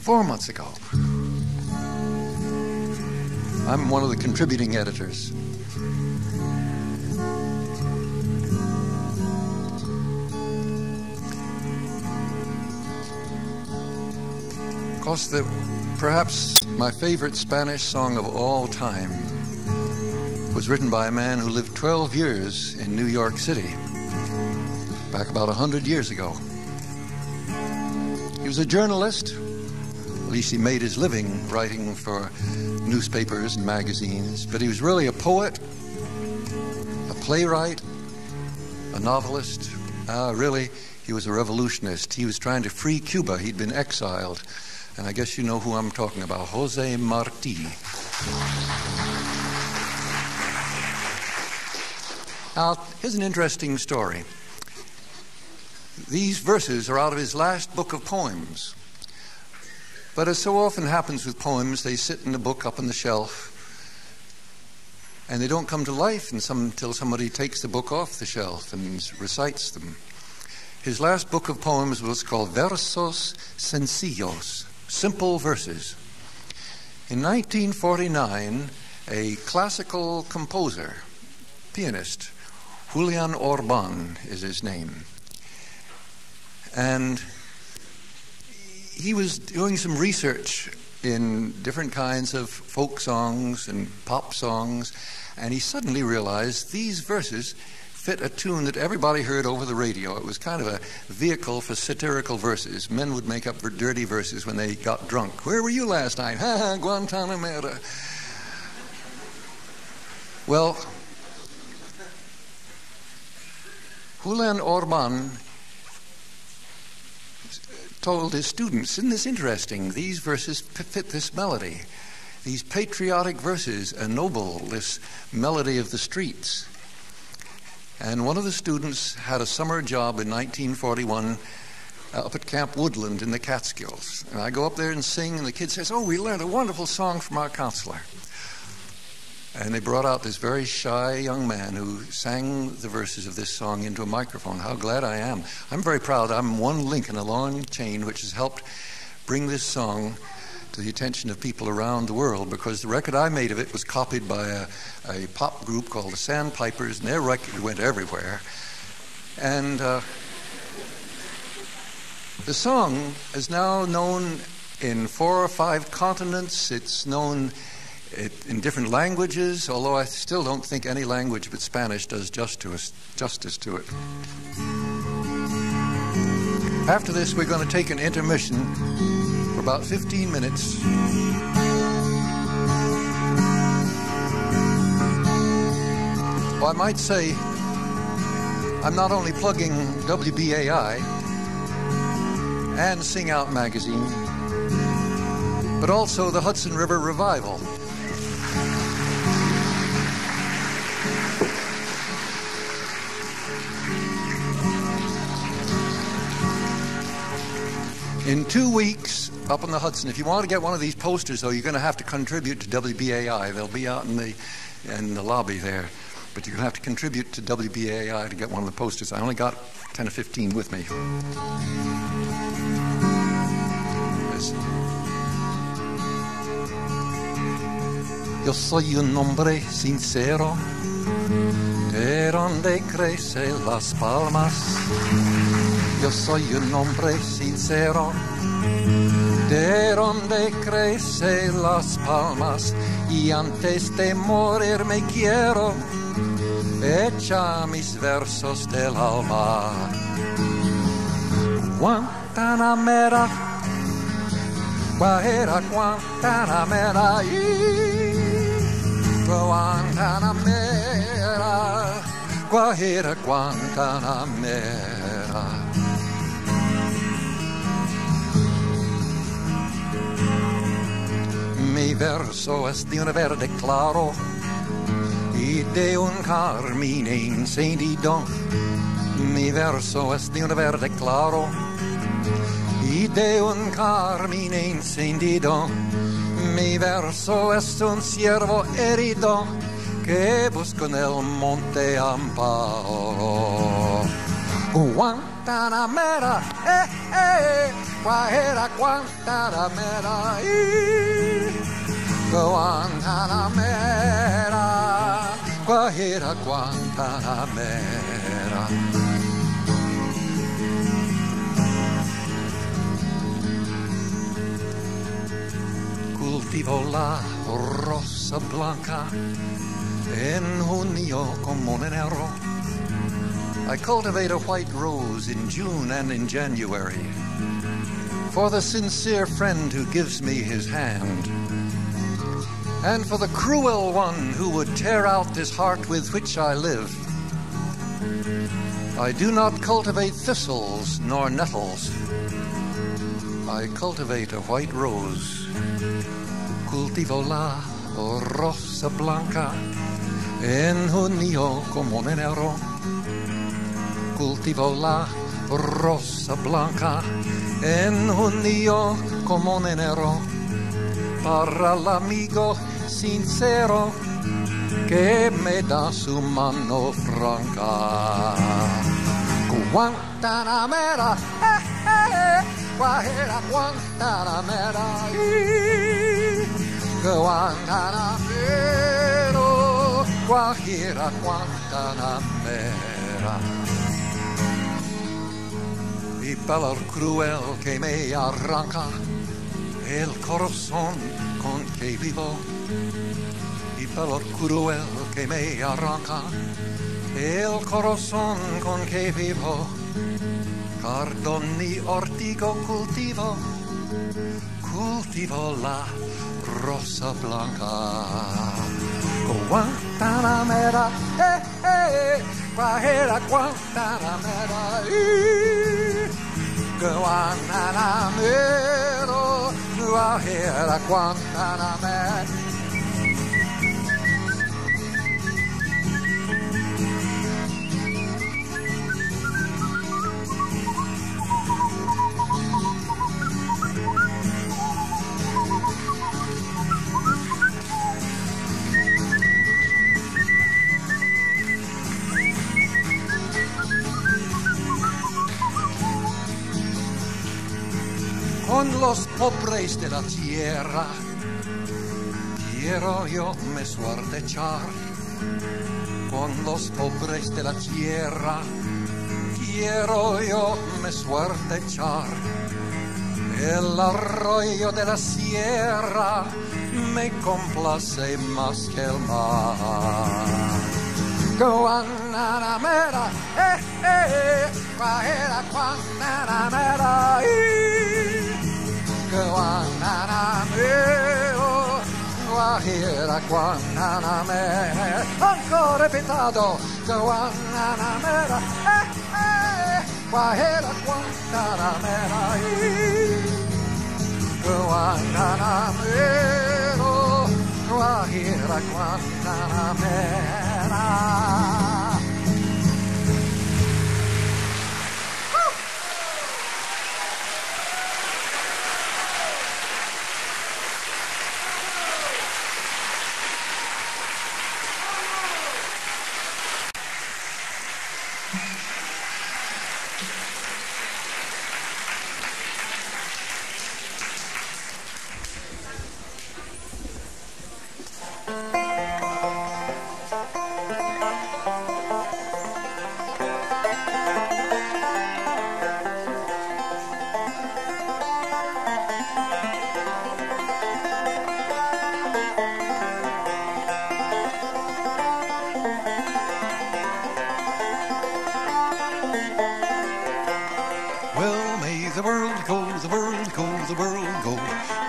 B: I'm one of the contributing editors. Of course, perhaps my favorite Spanish song of all time was written by a man who lived 12 years in New York City, back about 100 years ago. He was a journalist. At least he made his living writing for newspapers and magazines, but he was really a poet, a playwright, a novelist. Really, he was a revolutionist. He was trying to free Cuba. He'd been exiled
C: And I guess you know who I'm talking about, Jose Marti. Now, here's an interesting story. These verses are out of his last book of poems. But as so often happens with poems, they sit in the book up on the shelf, and they don't come to life until somebody takes the book off the shelf and recites them. His last book of poems was called Versos Sencillos, simple verses. In 1949, a classical composer, pianist, Julian Orban is his name, and he was doing some research in different kinds of folk songs and pop songs, and he suddenly realized these verses fit a tune that everybody heard over the radio. It was kind of a vehicle for satirical verses. Men would make up dirty verses when they got drunk. Where were you last night? Ha ha, Guantanamera. Well, Julian Orban told his students, isn't this interesting? These verses fit this melody. These patriotic verses ennoble this melody of the streets. And one of the students had a summer job in 1941 up at Camp Woodland in the Catskills. And I go up there and sing, and the kid says, oh, we learned a wonderful song from our counselor. And they brought out this very shy young man who sang the verses of this song into a microphone. How glad I am. I'm very proud. I'm one link in a long chain which has helped bring this song to the attention of people around the world, because the record I made of it was copied by a pop group called the Sandpipers, and their record went everywhere. And the song is now known in 4 or 5 continents. It's known in different languages, although I still don't think any language but Spanish does justice to it. After this, we're going to take an intermission for about 15 minutes. Well, I might say I'm not only plugging WBAI and Sing Out magazine, but also the Hudson River Revival. In 2 weeks, up on the Hudson, if you want to get one of these posters, though, you're going to have to contribute to WBAI. They'll be out in the lobby there. But you're going to have to contribute to WBAI to get one of the posters. I only got 10 or 15 with me. Yo soy un hombre sincero, de donde crecen las palmas. Yo soy un hombre sincero, de donde crecen las palmas, y antes de morir me quiero echar mis versos del alma. Guantanamera, Guajira, Guantanamera, Guantanamera, Guajira, Guantanamera. Mi verso es de un verde claro y de un carmine encendido. Mi verso es de un verde claro y de un carmine encendido. Mi verso es un ciervo herido que busca en el monte amparo. Guantanamera, Guajira, Guantanamera, Guantanamera, Guajira, Guantanamera. Cultivo la rosa blanca en junio como en enero. I cultivate a white rose in June and in January for the sincere friend who gives me his hand, and for the cruel one who would tear out this heart with which I live. I do not cultivate thistles nor nettles. I cultivate a white rose. Cultivo la rosa blanca en junio como en enero. Cultivo la rosa blanca en junio como en enero. Para el amigo sincero que me da su mano franca. Guantanamera, Guajira, Guantanamera, Guantanamera, Guajira, Guantanamera. Y valor cruel que me arranca el corazón con que vivo. Y valor cruel que me arranca el corazón con que vivo. Cardón y ortigo cultivo, cultivo la rosa blanca. Guantanamera, Guajira, Guantanamera, Guantanamera, Guajira, Guantanamera. Con los pobres de la tierra quiero yo me suerte echar. Con los pobres de la tierra quiero yo me suerte echar. El arroyo de la sierra me complace más que el mar. Guantanamera, Guajira, Guantanamera, Guantanamera, Guajira, Guantanamera. Ancora repetado, Guantanamera, Guajira, Guantanamera, Guantanamera, Guajira, Guantanamera.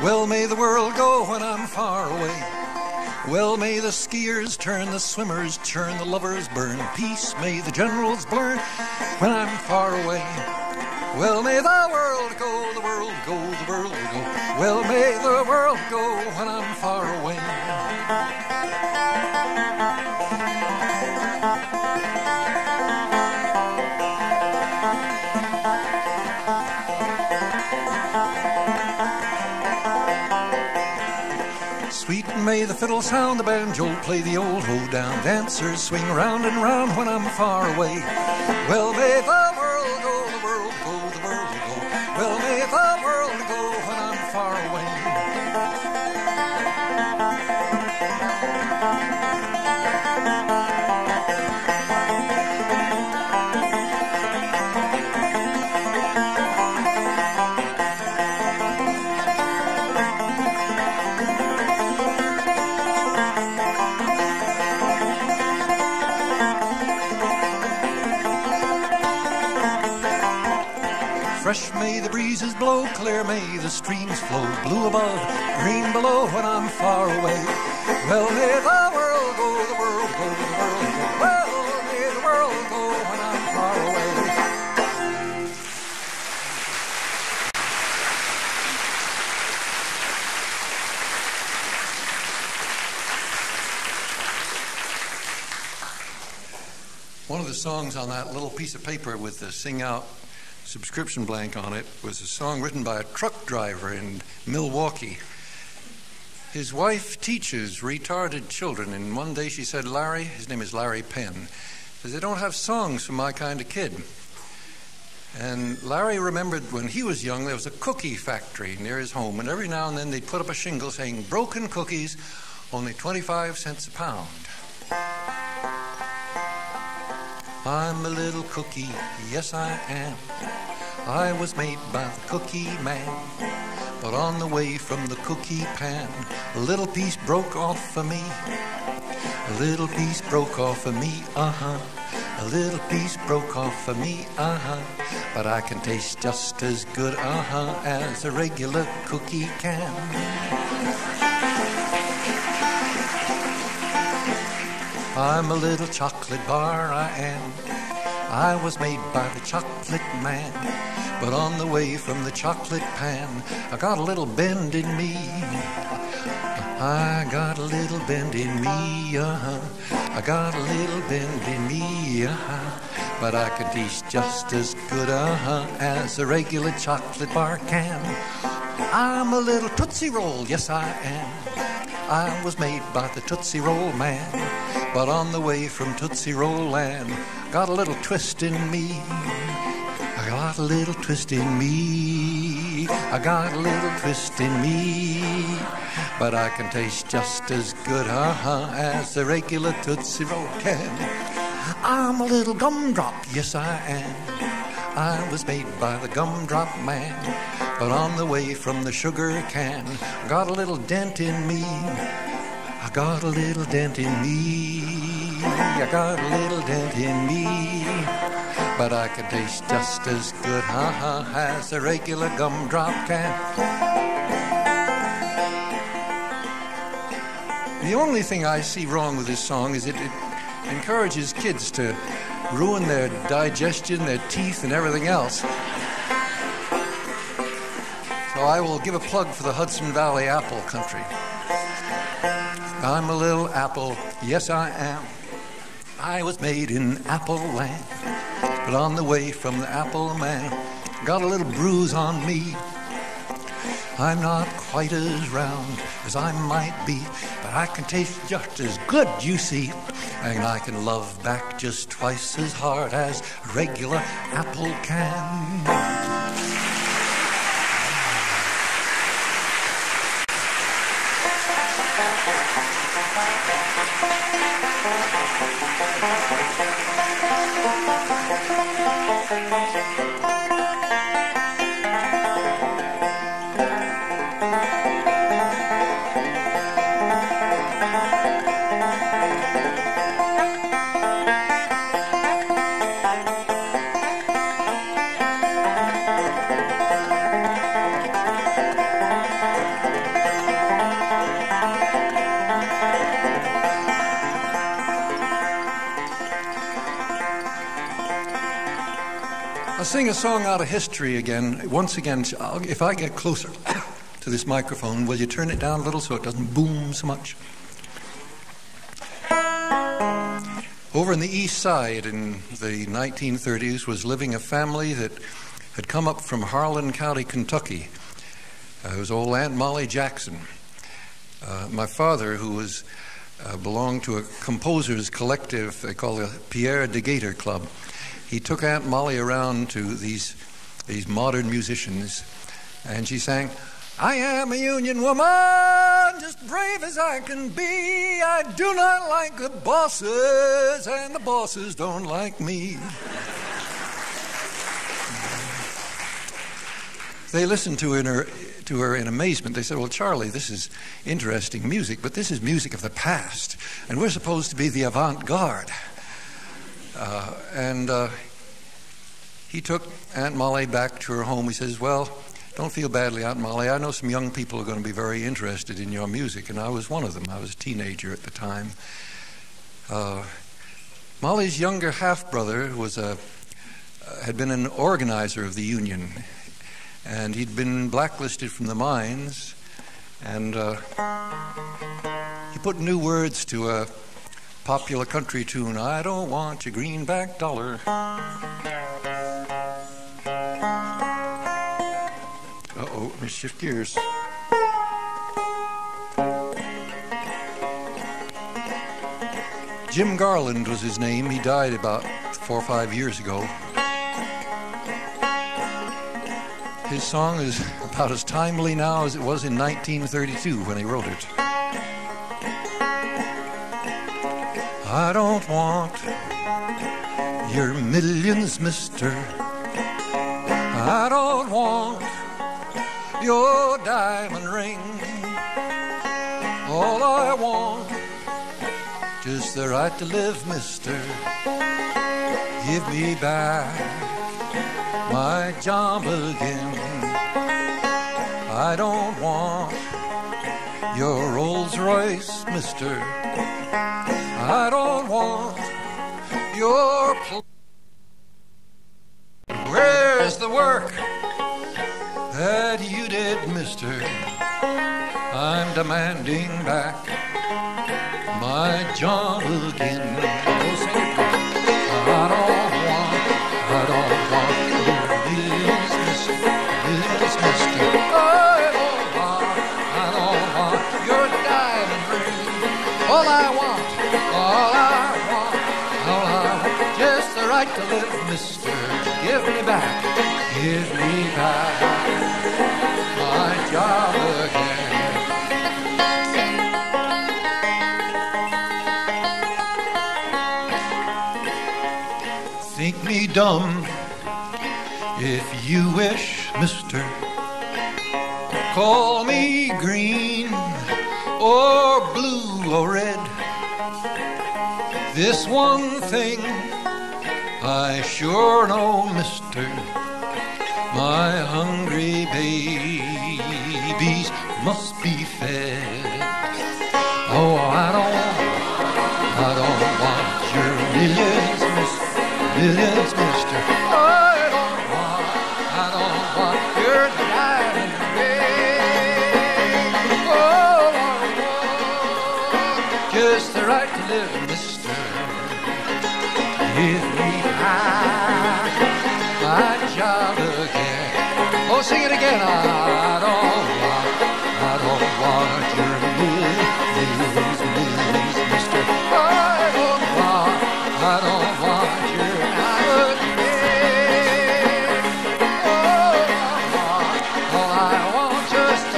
C: Well, may the world go when I'm far away. Well, may the skiers turn, the swimmers turn, the lovers burn. Peace may the generals burn when I'm far away. Well, may the world go, the world go, the world go. Well, may the world go when I'm far away. Sweet may the fiddle sound, the banjo play, the old hoedown. Dancers swing round and round when I'm far away. Well, may the world go, the world go, the world go. Well, may the world go when I'm far away. Fresh may the breezes blow, clear may the streams flow, blue above, green below when I'm far away. Well, may the world go, the world go, the world go. Well, may the world go when I'm far away. One of the songs on that little piece of paper with the Sing Out subscription blank on it was a song written by a truck driver in Milwaukee. His wife teaches retarded children, and one day she said, Larry, his name is Larry Penn, says, they don't have songs for my kind of kid. And Larry remembered when he was young, there was a cookie factory near his home, and every now and then they'd put up a shingle saying, broken cookies, only 25 cents a pound. I'm a little cookie, yes I am. I was made by the cookie man, but on the way from the cookie pan, a little piece broke off for me. A little piece broke off for me, A little piece broke off for me, But I can taste just as good, as a regular cookie can. I'm a little chocolate bar, I am. I was made by the chocolate man, but on the way from the chocolate pan, I got a little bend in me. I got a little bend in me, I got a little bend in me, But I can taste just as good, as a regular chocolate bar can. I'm a little Tootsie Roll, yes I am. I was made by the Tootsie Roll man, but on the way from Tootsie Roll land, got a little twist in me. I got a little twist in me. I got a little twist in me. But I can taste just as good, as the regular Tootsie Roll can. I'm a little gumdrop, yes I am. I was made by the gumdrop man, but on the way from the sugar can, got a little dent in me. I got a little dent in me. I got a little dent in me. But I can taste just as good, as a regular gumdrop can. The only thing I see wrong with this song is it encourages kids to ruin their digestion, their teeth, and everything else. So I will give a plug for the Hudson Valley apple country. I'm a little apple, yes I am. I was made in apple land, but on the way from the apple man, got a little bruise on me. I'm not quite as round as I might be, but I can taste just as good, you see. And I can love back just twice as hard as a regular apple can. I'll sing a song out of history again. Once again, if I get closer to this microphone, will you turn it down a little so it doesn't boom so much? Over in the East Side in the 1930s was living a family that had come up from Harlan County, Kentucky. It was old Aunt Molly Jackson. My father, who was belonged to a composers collective they call the Pierre de Gator Club, he took Aunt Molly around to these modern musicians, and she sang, I am a union woman, just brave as I can be. I do not like the bosses, and the bosses don't like me. They listened to her in amazement. They said, well, Charlie, this is interesting music, but this is music of the past, and we're supposed to be the avant-garde. He took Aunt Molly back to her home. He says, well, don't feel badly, Aunt Molly. I know some young people are going to be very interested in your music, and I was one of them. I was a teenager at the time. Molly's younger half-brother had been an organizer of the union, and he'd been blacklisted from the mines, and he put new words to a popular country tune, I don't want your greenback dollar. Uh-oh, let me shift gears. Jim Garland was his name. He died about 4 or 5 years ago. His song is about as timely now as it was in 1932 when he wrote it. I don't want your millions, mister. I don't want your diamond ring. All I want, just the right to live, mister. Give me back my job again. I don't want your Rolls Royce, mister. I don't want your Where's the work that you did, mister? I'm demanding back my job again. I don't want your millions, mister. I don't want your diamond ring. All I want, just the right to live, mister. Give me back my job again. Think me dumb if you wish, mister. Call me green or blue or red. This one thing I sure know, mister, my hungry babies must be fed. Oh, I don't want your millions, mister. Millions, mister. I don't want your diamond ring. Oh, just the right to live, mister. Give me my job again. Oh, sing it again. I don't want your millions, mister. I don't want your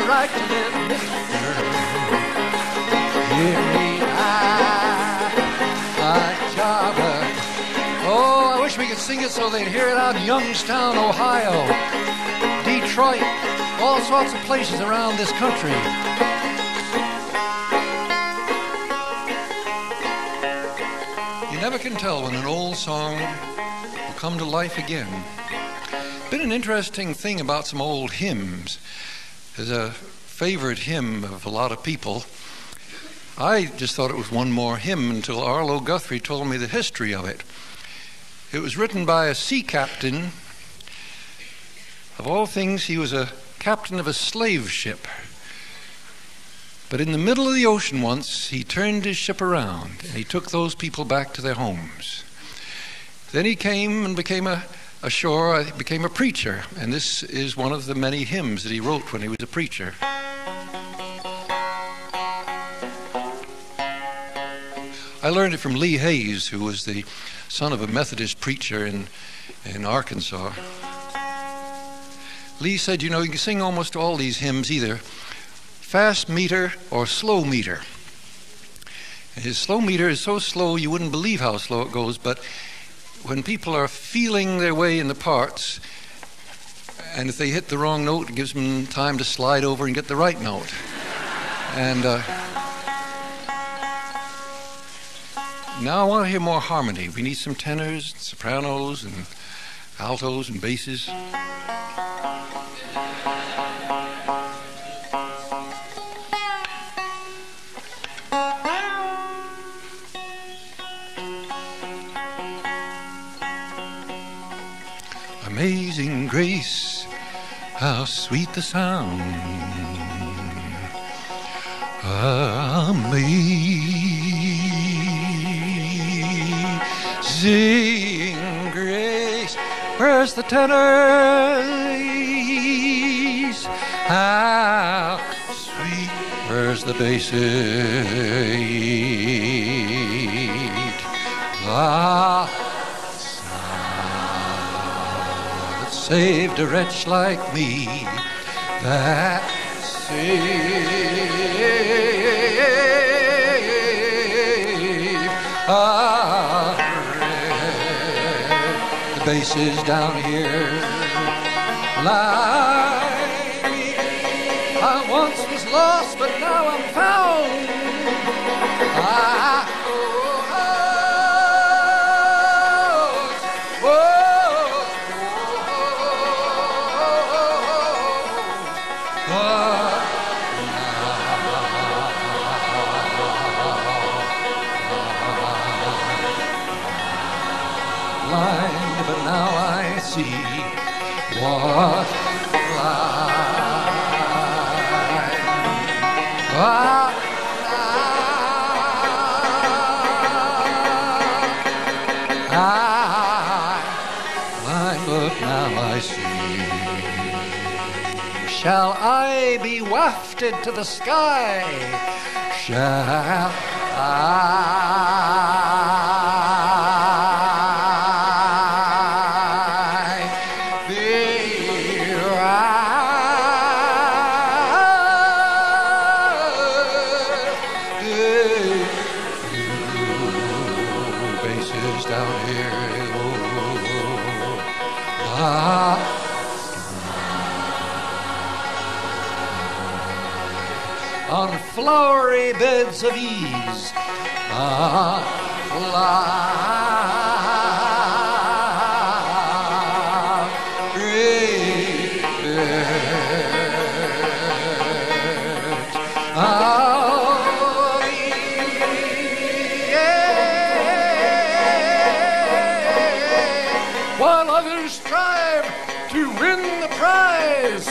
C: right to live, mister. Give me my job. Oh, I wish we could sing it so they'd hear it out in Youngstown, Ohio, Detroit, all sorts of places around this country. You never can tell when an old song will come to life again. Been an interesting thing about some old hymns. There's a favorite hymn of a lot of people. I just thought it was one more hymn until Arlo Guthrie told me the history of it. It was written by a sea captain. Of all things, he was a captain of a slave ship. But in the middle of the ocean once, he turned his ship around and he took those people back to their homes. Then he came and became ashore, I became a preacher, and this is one of the many hymns that he wrote when he was a preacher. I learned it from Lee Hayes, who was the son of a Methodist preacher in Arkansas. Lee said, you know, you can sing almost all these hymns either fast meter or slow meter. And his slow meter is so slow you wouldn't believe how slow it goes, but when people are feeling their way in the parts, and if they hit the wrong note, it gives them time to slide over and get the right note. And now I want to hear more harmony. We need some tenors, sopranos, and altos and basses. Amazing grace, how sweet the sound. Amazing
B: Sing grace, where's the tenors? How sweet, where's the bassist? Ah, sound that saved a wretch like me, that saved the bass is down here like me. I once was lost, but now I'm found. Blind, but now I see what blind, but now I see. Shall I be wafted to the sky? Shall on flowery beds of ease, while others strive to win the prize.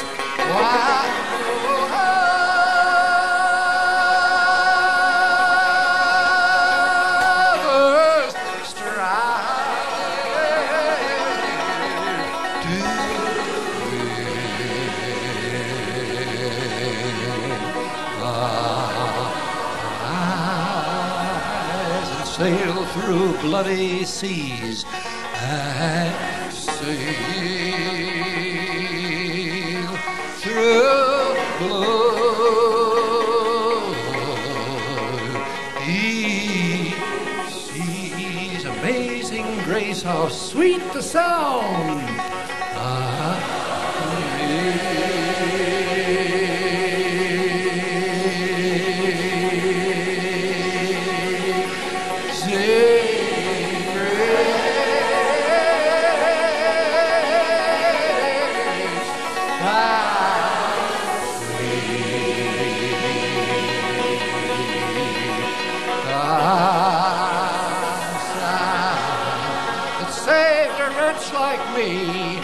B: Sail through bloody seas and sail through bloody seas. Amazing grace, how sweet the sound. Like me,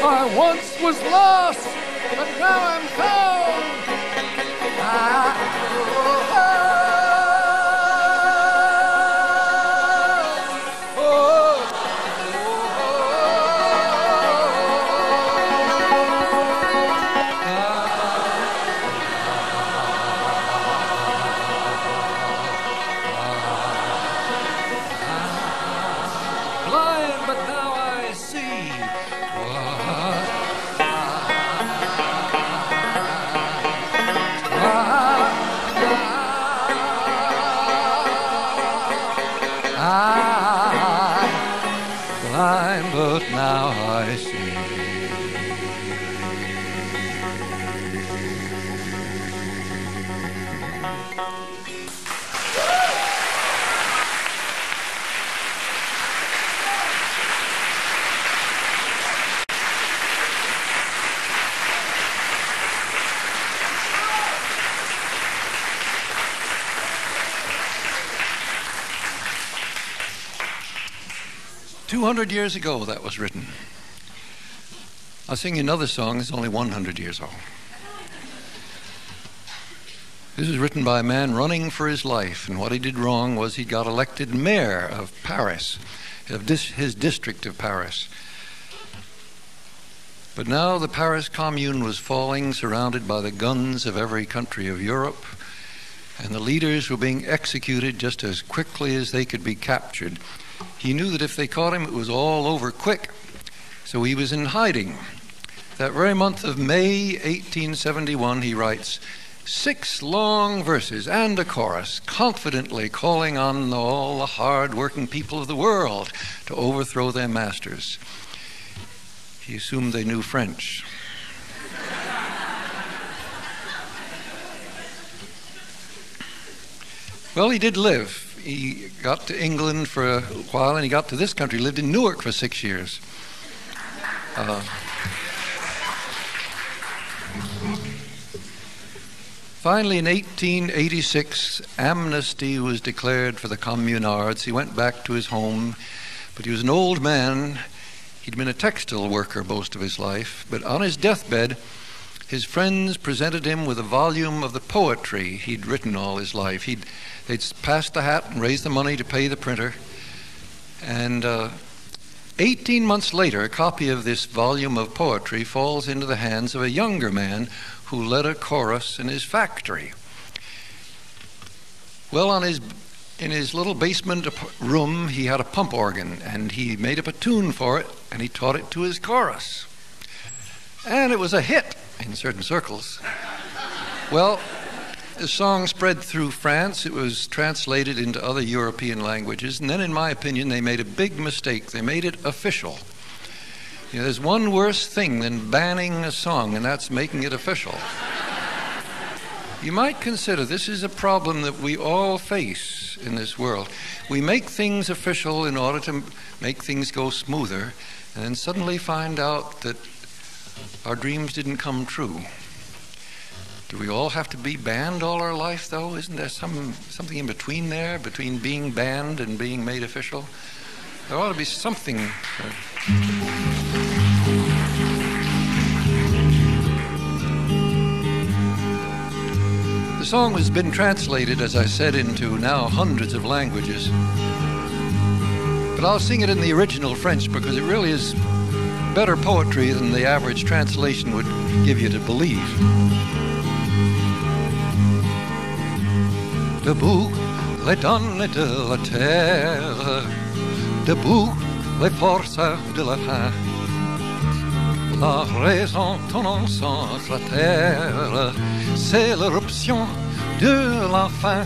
B: I once was lost, but now I'm found. Blind, but now I see.
C: 200 years ago that was written. I'll sing you another song that's only 100 years old. This was written by a man running for his life, and what he did wrong was he got elected mayor of Paris, of his district of Paris. But now the Paris Commune was falling, surrounded by the guns of every country of Europe, and the leaders were being executed just as quickly as they could be captured. He knew that if they caught him, it was all over quick, so he was in hiding. That very month of May 1871, he writes 6 long verses and a chorus, confidently calling on all the hard-working people of the world to overthrow their masters. He assumed they knew French. Well, he did live. He got to England for a while, and he got to this country. He lived in Newark for 6 years. Finally, in 1886, amnesty was declared for the communards. He went back to his home, but he was an old man. He'd been a textile worker most of his life, but on his deathbed, his friends presented him with a volume of the poetry he'd written all his life. They'd passed the hat and raised the money to pay the printer, and 18 months later, a copy of this volume of poetry falls into the hands of a younger man who led a chorus in his factory. Well, in his little basement room, he had a pump organ, and he made up a tune for it, and he taught it to his chorus. And it was a hit in certain circles. Well, the song spread through France. It was translated into other European languages, and then, in my opinion, they made a big mistake. They made it official. You know, there's one worse thing than banning a song, and that's making it official. You might consider this is a problem that we all face in this world. We make things official in order to make things go smoother, and then suddenly find out that our dreams didn't come true. Do we all have to be banned all our life, though? Isn't there something in between there, between being banned and being made official? There ought to be something. The song has been translated, as I said, into now hundreds of languages. But I'll sing it in the original French because it really is better poetry than the average translation would give you to believe. Debout les donnes de la terre, debout les forces de la faim. La raison ton encens la terre, c'est l'éruption de la fin.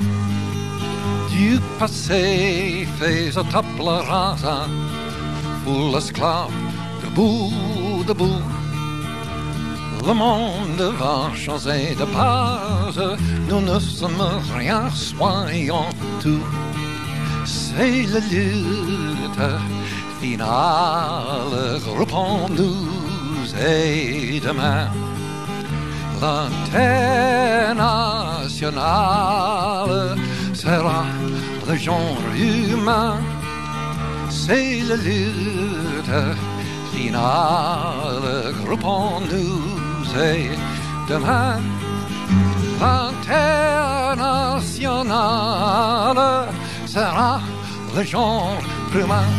C: Du passé fait à table rasa, pour l'esclave debout, debout. Le monde va changer de base, nous ne sommes rien, soyons tout. C'est la lutte finale, reprends-nous et demain. L'intérêt national sera le genre humain. C'est la lutte finale, reprends-nous et demain. L'international sera le genre humain.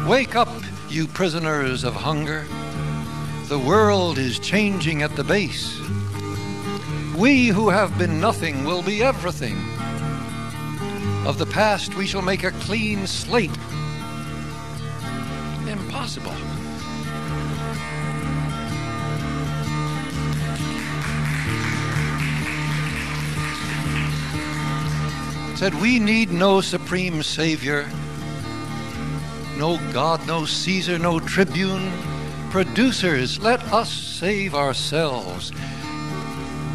C: Wake up, you prisoners of hunger. The world is changing at the base. We who have been nothing will be everything. Of the past we shall make a clean slate. Impossible. Said we need no supreme savior, no God, no Caesar, no tribune. Producers, let us save ourselves.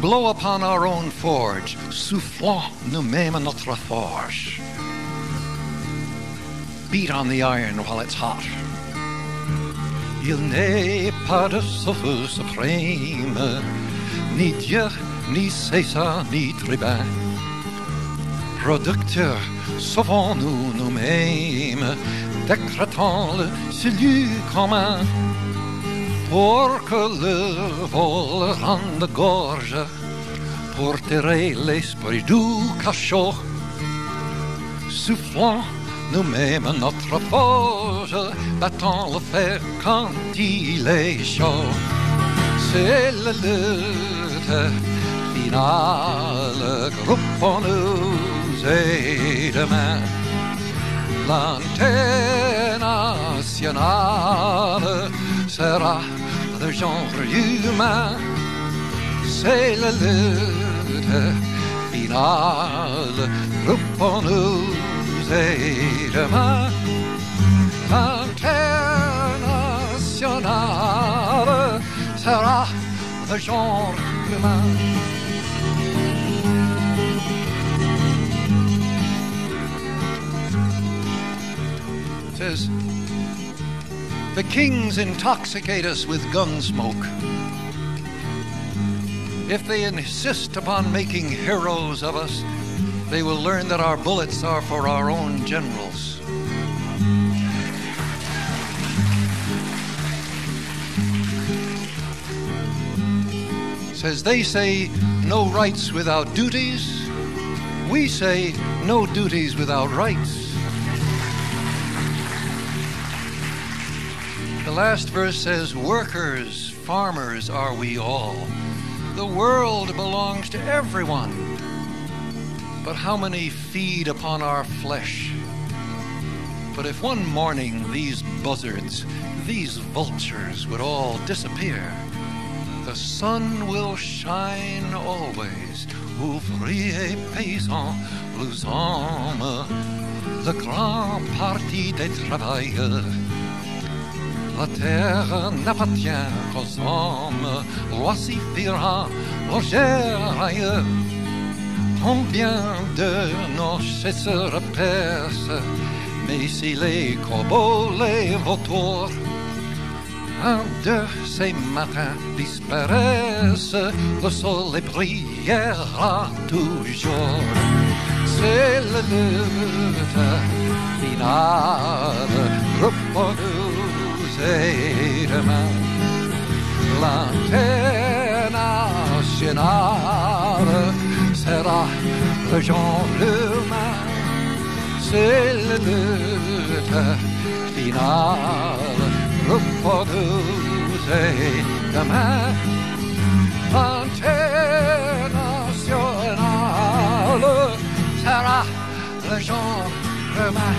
C: Blow upon our own forge, soufflons nous-mêmes notre forge. Beat on the iron while it's hot. Il n'est pas de sauveur suprême, ni Dieu, ni César, ni tribun. Producteur
B: sauvons-nous nous-mêmes, décrétons le salut commun, pour que le vol rende gorge, pour tirer l'esprit du cachot, soufflons nous-mêmes notre forge, battons le fer quand il est chaud. C'est la lutte finale, groupons-nous et demain, l'antenne nationale sera le genre humain. C'est la lutte finale, groupons-nous et demain, l'antenne nationale sera le genre humain. It says, the kings intoxicate us with gun smoke. If they insist upon making heroes of us, they will learn that our bullets are for our own generals. Says they say no rights without duties. We say no duties without rights. The last verse says, workers, farmers are we all. The world belongs to everyone. But how many feed upon our flesh? But if one morning these buzzards, these vultures would all disappear, the sun will shine always. Ouvriers, paysans, nous hommes, le grand parti des travailleurs. La terre n'appartient qu'aux hommes, voici Piran, Roger. Combien de noches se repaissent, mais si les corbeaux, les vautours, un de ces matins disparaissent, le soleil brillera toujours. C'est la lutte finale, groupons-nous et demain, l'antenne nationale sera le genre humain. C'est la lutte finale, groupons-nous et demain, l'antenne nationale sera le genre humain.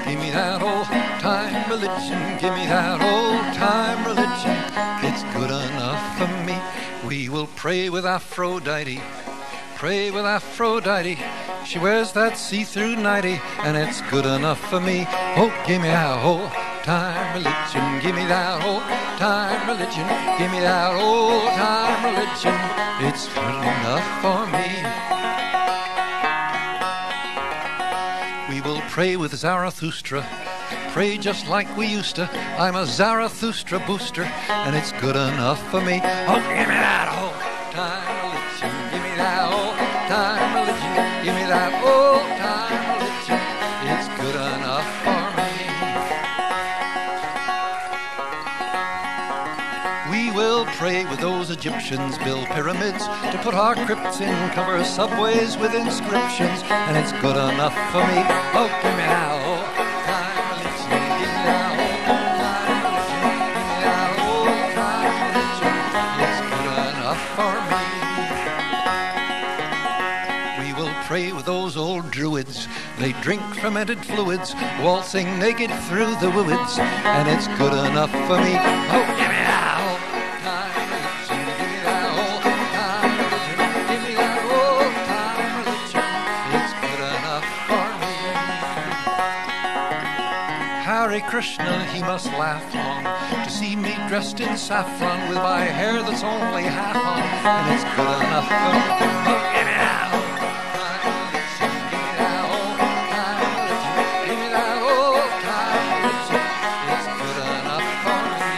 B: Give me that old-time religion, give me that old-time religion. It's good enough for me. We will pray with Aphrodite, pray with Aphrodite. She wears that see-through nightie, and it's good enough for me. Oh, give me that old-time religion, give me that old-time religion, give me that old-time religion. It's good enough for me. Pray with Zarathustra, pray just like we used to. I'm a Zarathustra booster, and it's good enough for me. Oh, give me that old-time religion, give me that old-time religion, give me that old-time religion. It's good enough for me. We will pray with those Egyptians, build pyramids to put our crypts in, cover subways with inscriptions, and it's good enough for me. Oh, give me that old-time religion, give me that old-time religion, give me that old-time religion. It's good enough for me. We will pray with those old druids. They drink fermented fluids, waltzing naked through the woods, and it's good enough for me. Oh, give me that. Hare Krishna he must laugh on to see me dressed in saffron with my hair that's only half on, and it's good enough for me. Oh, give me that, oh, give me that, oh, give me that, oh, it's good enough for me.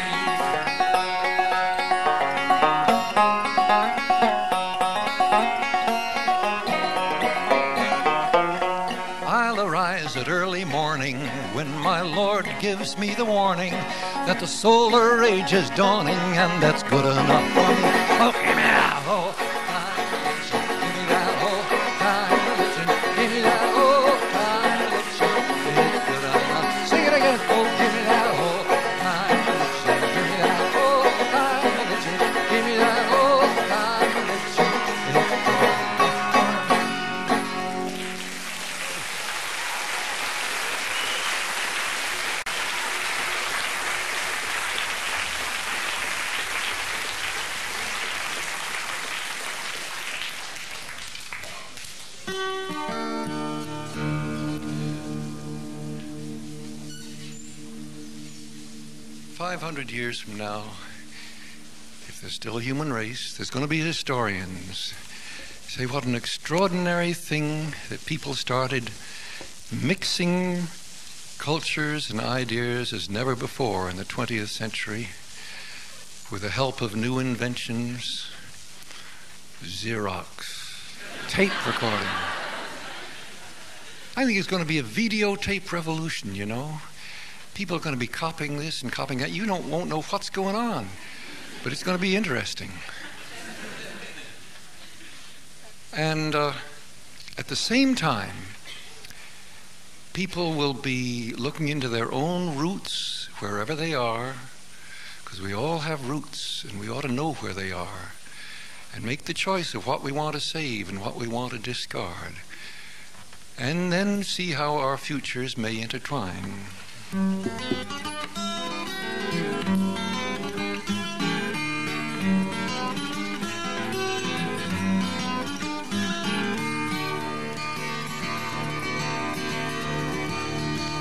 B: I'll arise at early morning when my Lord gives me the warning that the solar age is dawning, and that's good enough for me. Oh, give me that, oh, give me that, oh, give me that, oh, it's good enough. Sing it again. Oh, give me that, oh, give me that, oh, give me that, oh, it's good enough. 500 years from now, if there's still a human race, there's going to be historians say what an extraordinary thing that people started mixing cultures and ideas as never before in the 20th century with the help of new inventions, Xerox, tape recording. I think it's going to be a videotape revolution, you know. People are going to be copying this and copying that. You won't know what's going on, but it's going to be interesting. And at the same time, people will be looking into their own roots wherever they are, because we all have roots and we ought to know where they are, and make the choice of what we want to save and what we want to discard, and then see how our futures may intertwine.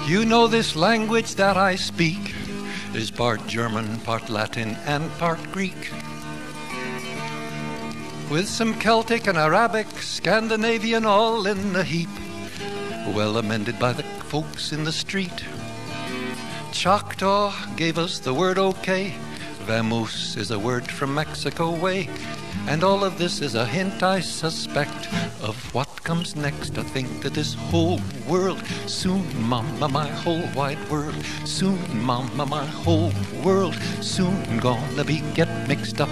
B: You know this language that I speak is part German, part Latin, and part Greek, with some Celtic and Arabic, Scandinavian all in a heap, well amended by the folks in the street. Choctaw gave us the word okay, Vamoose is a word from Mexico way, and all of this is a hint, I suspect, of what comes next. I think that this whole world, soon, mama, my whole wide world, soon, mama, my whole world, soon gonna get mixed up.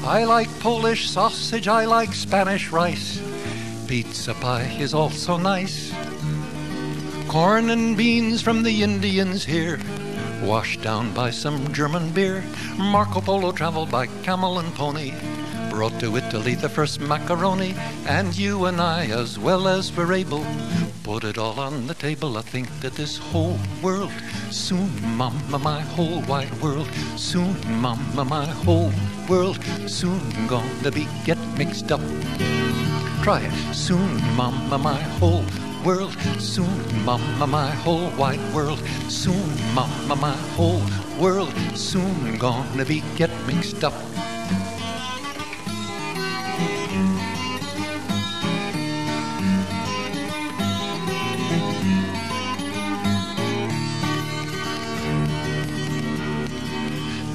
B: I like Polish sausage, I like Spanish rice. Pizza pie is also nice. Corn and beans from the Indians here, washed down by some German beer. Marco Polo traveled by camel and pony, brought to Italy the first macaroni. And you and I, as well as we're able, put it all on the table. I think that this whole world, soon, mama, my whole wide world, soon, mama, my whole world, soon gonna get mixed up. Try it. Soon, mama, my whole world, soon, mama, my whole wide world, soon, mama, my whole world, soon gonna get mixed up.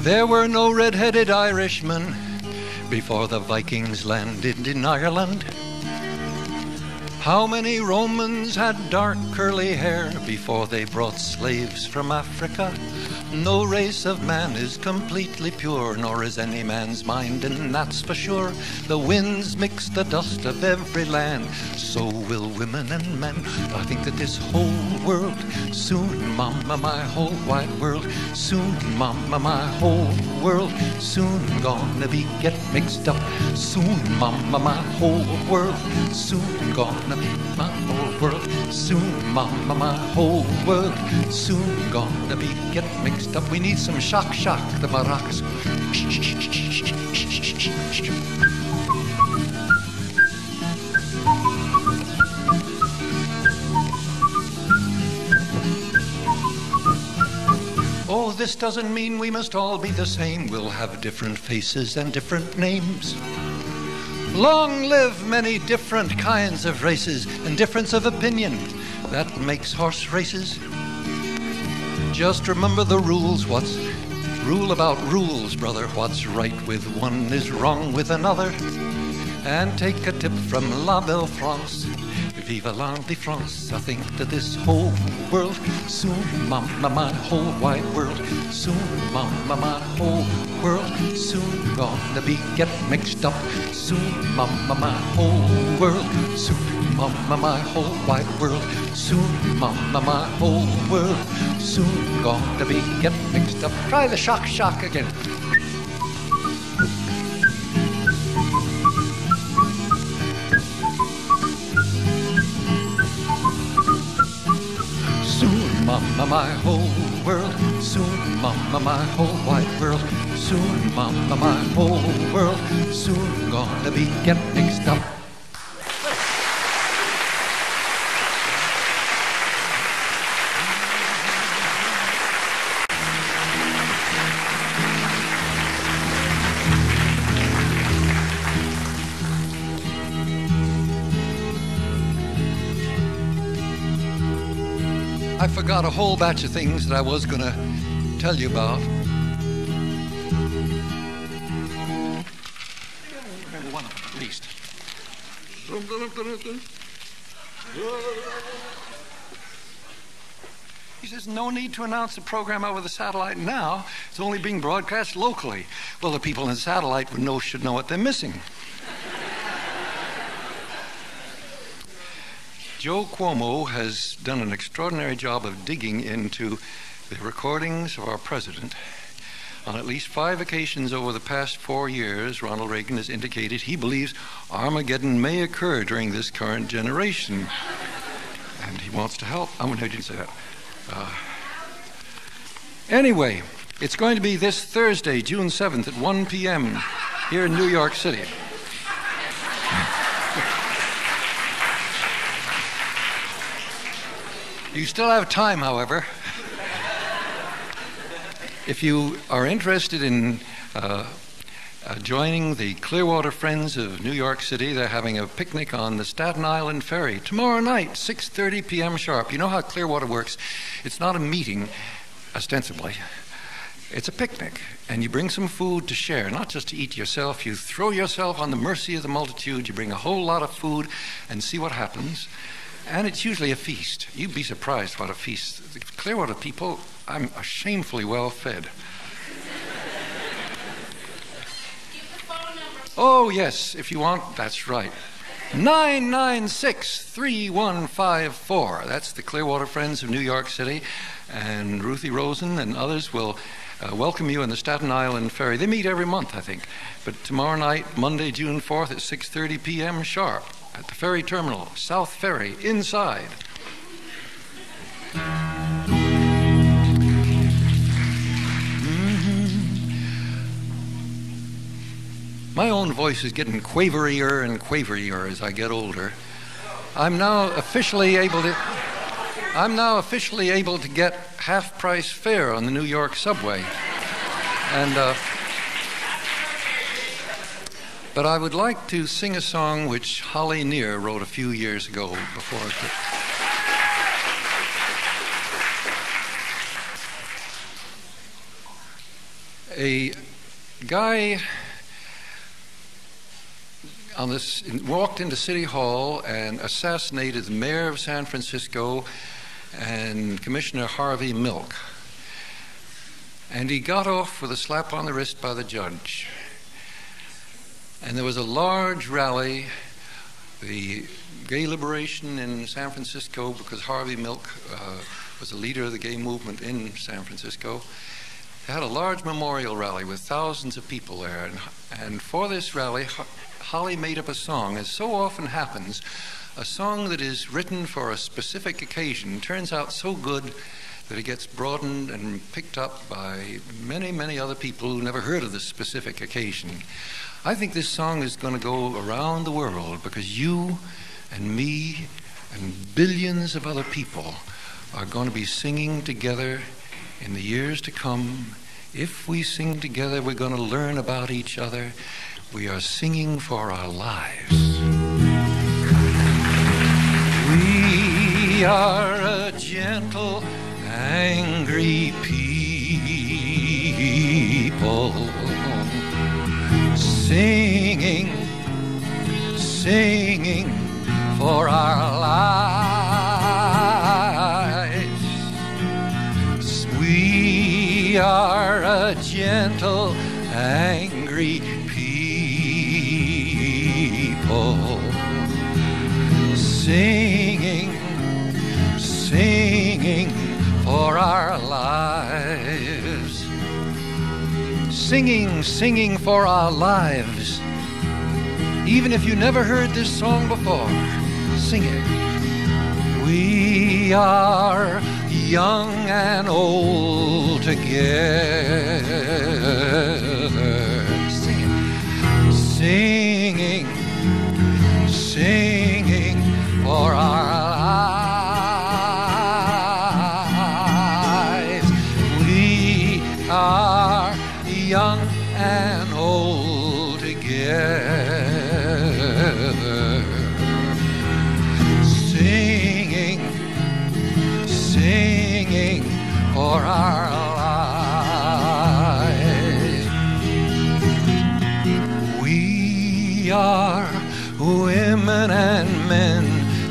B: There were no red-headed Irishmen before the Vikings landed in Ireland. How many Romans had dark curly hair before they brought slaves from Africa? No race of man is completely pure, nor is any man's mind, and that's for sure. The winds mix the dust of every land, so will women and men. I think that this whole world, soon, mama, my whole wide world, soon, mama, my whole world, soon gonna get mixed up. Soon, mama, my whole world, soon gonna gonna be my whole world. Soon, mama, my whole world. Soon gonna be get mixed up. We need some shock, the maracas. Oh, this doesn't mean we must all be the same. We'll have different faces and different names. Long live many different kinds of races and difference of opinion. That makes horse races. Just remember the rules. What's rule about rules, brother? What's right with one is wrong with another. And take a tip from La Belle France. Viva la France. I think that this whole world, soon, mama, my whole wide world, soon, mama, my whole world, soon gonna be get mixed up. Soon, mama, my whole world, soon, mama, my whole wide world, soon, mama, my whole world, soon gonna be get mixed up. Try the shock again. Mama, my whole world, soon, mama, my whole wide world, soon, mama, my whole world, soon gonna be get mixed up. I forgot a whole batch of things that I was going to tell you about. Remember one of them, at least. He says, no need to announce the program over the satellite now. It's only being broadcast locally. Well, the people in the satellite should know what they're missing. Joe Cuomo has done an extraordinary job of digging into the recordings of our president. On at least 5 occasions over the past 4 years, Ronald Reagan has indicated he believes Armageddon may occur during this current generation. And he wants to help. Oh, no, he didn't say that. Anyway, it's going to be this Thursday, June 7th at 1 p.m. here in New York City. You still have time, however. If you are interested in joining the Clearwater Friends of New York City, they're having a picnic on the Staten Island Ferry tomorrow night, 6:30 p.m. sharp. You know how Clearwater works. It's not a meeting, ostensibly. It's a picnic, and you bring some food to share, not just to eat yourself. You throw yourself on the mercy of the multitude. You bring a whole lot of food and see what happens. And it's usually a feast. You'd be surprised what a feast. The Clearwater people, I'm shamefully well fed. Oh, yes, if you want, that's right. 996-3154. That's the Clearwater Friends of New York City. And Ruthie Rosen and others will welcome you on the Staten Island Ferry. They meet every month, I think. But tomorrow night, Monday, June 4th at 6:30 p.m. sharp. At the ferry terminal, South Ferry, inside. My own voice is getting quaverier and quaverier as I get older. I'm now officially able to get half-price fare on the New York subway. And but I would like to sing a song which Holly Near wrote a few years ago before I quit. A guy walked into City Hall and assassinated the mayor of San Francisco and Commissioner Harvey Milk. And he got off with a slap on the wrist by the judge. And there was a large rally, the gay liberation in San Francisco, because Harvey Milk was the leader of the gay movement in San Francisco. They had a large memorial rally with thousands of people there. And for this rally, Holly made up a song. As so often happens,
C: A song that is written for a specific occasion turns out so good that it gets broadened and picked up by many, many other people who never heard of this specific occasion. I think this song is going to go around the world because you and me and billions of other people are going to be singing together in the years to come. If we sing together, we're going to learn about each other. We are singing for our lives. We are a gentle, angry people, singing for our lives. We are a gentle, angry people, singing for our lives. Singing for our lives. Even if you never heard this song before, sing it. We are young and old together. Sing it. Singing for our lives. We are young and old together. Singing for our lives. We are women and men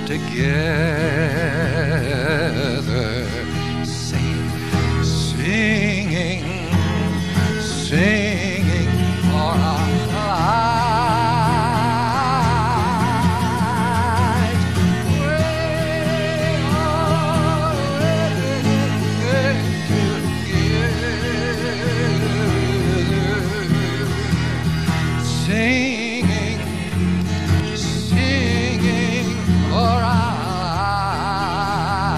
C: together, singing for our lives. We are singing for our lives.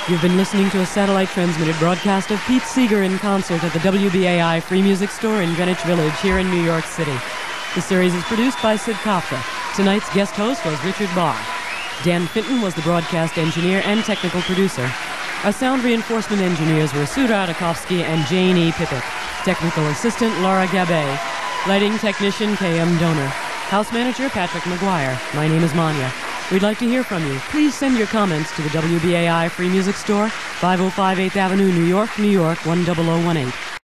D: You've been listening to a satellite-transmitted broadcast of Pete Seeger in concert at the WBAI Free Music Store in Greenwich Village here in New York City. The series is produced by Sid Kafka. Tonight's guest host was Richard Barr. Dan Finton was the broadcast engineer and technical producer. Our sound reinforcement engineers were Sudha Adakovsky and Jane E. Pippitt. Technical assistant Laura Gabay. Lighting technician K.M. Donor. House manager Patrick McGuire. My name is Manya. We'd like to hear from you. Please send your comments to the WBAI Free Music Store, 505 8th Avenue, New York, New York, 10018.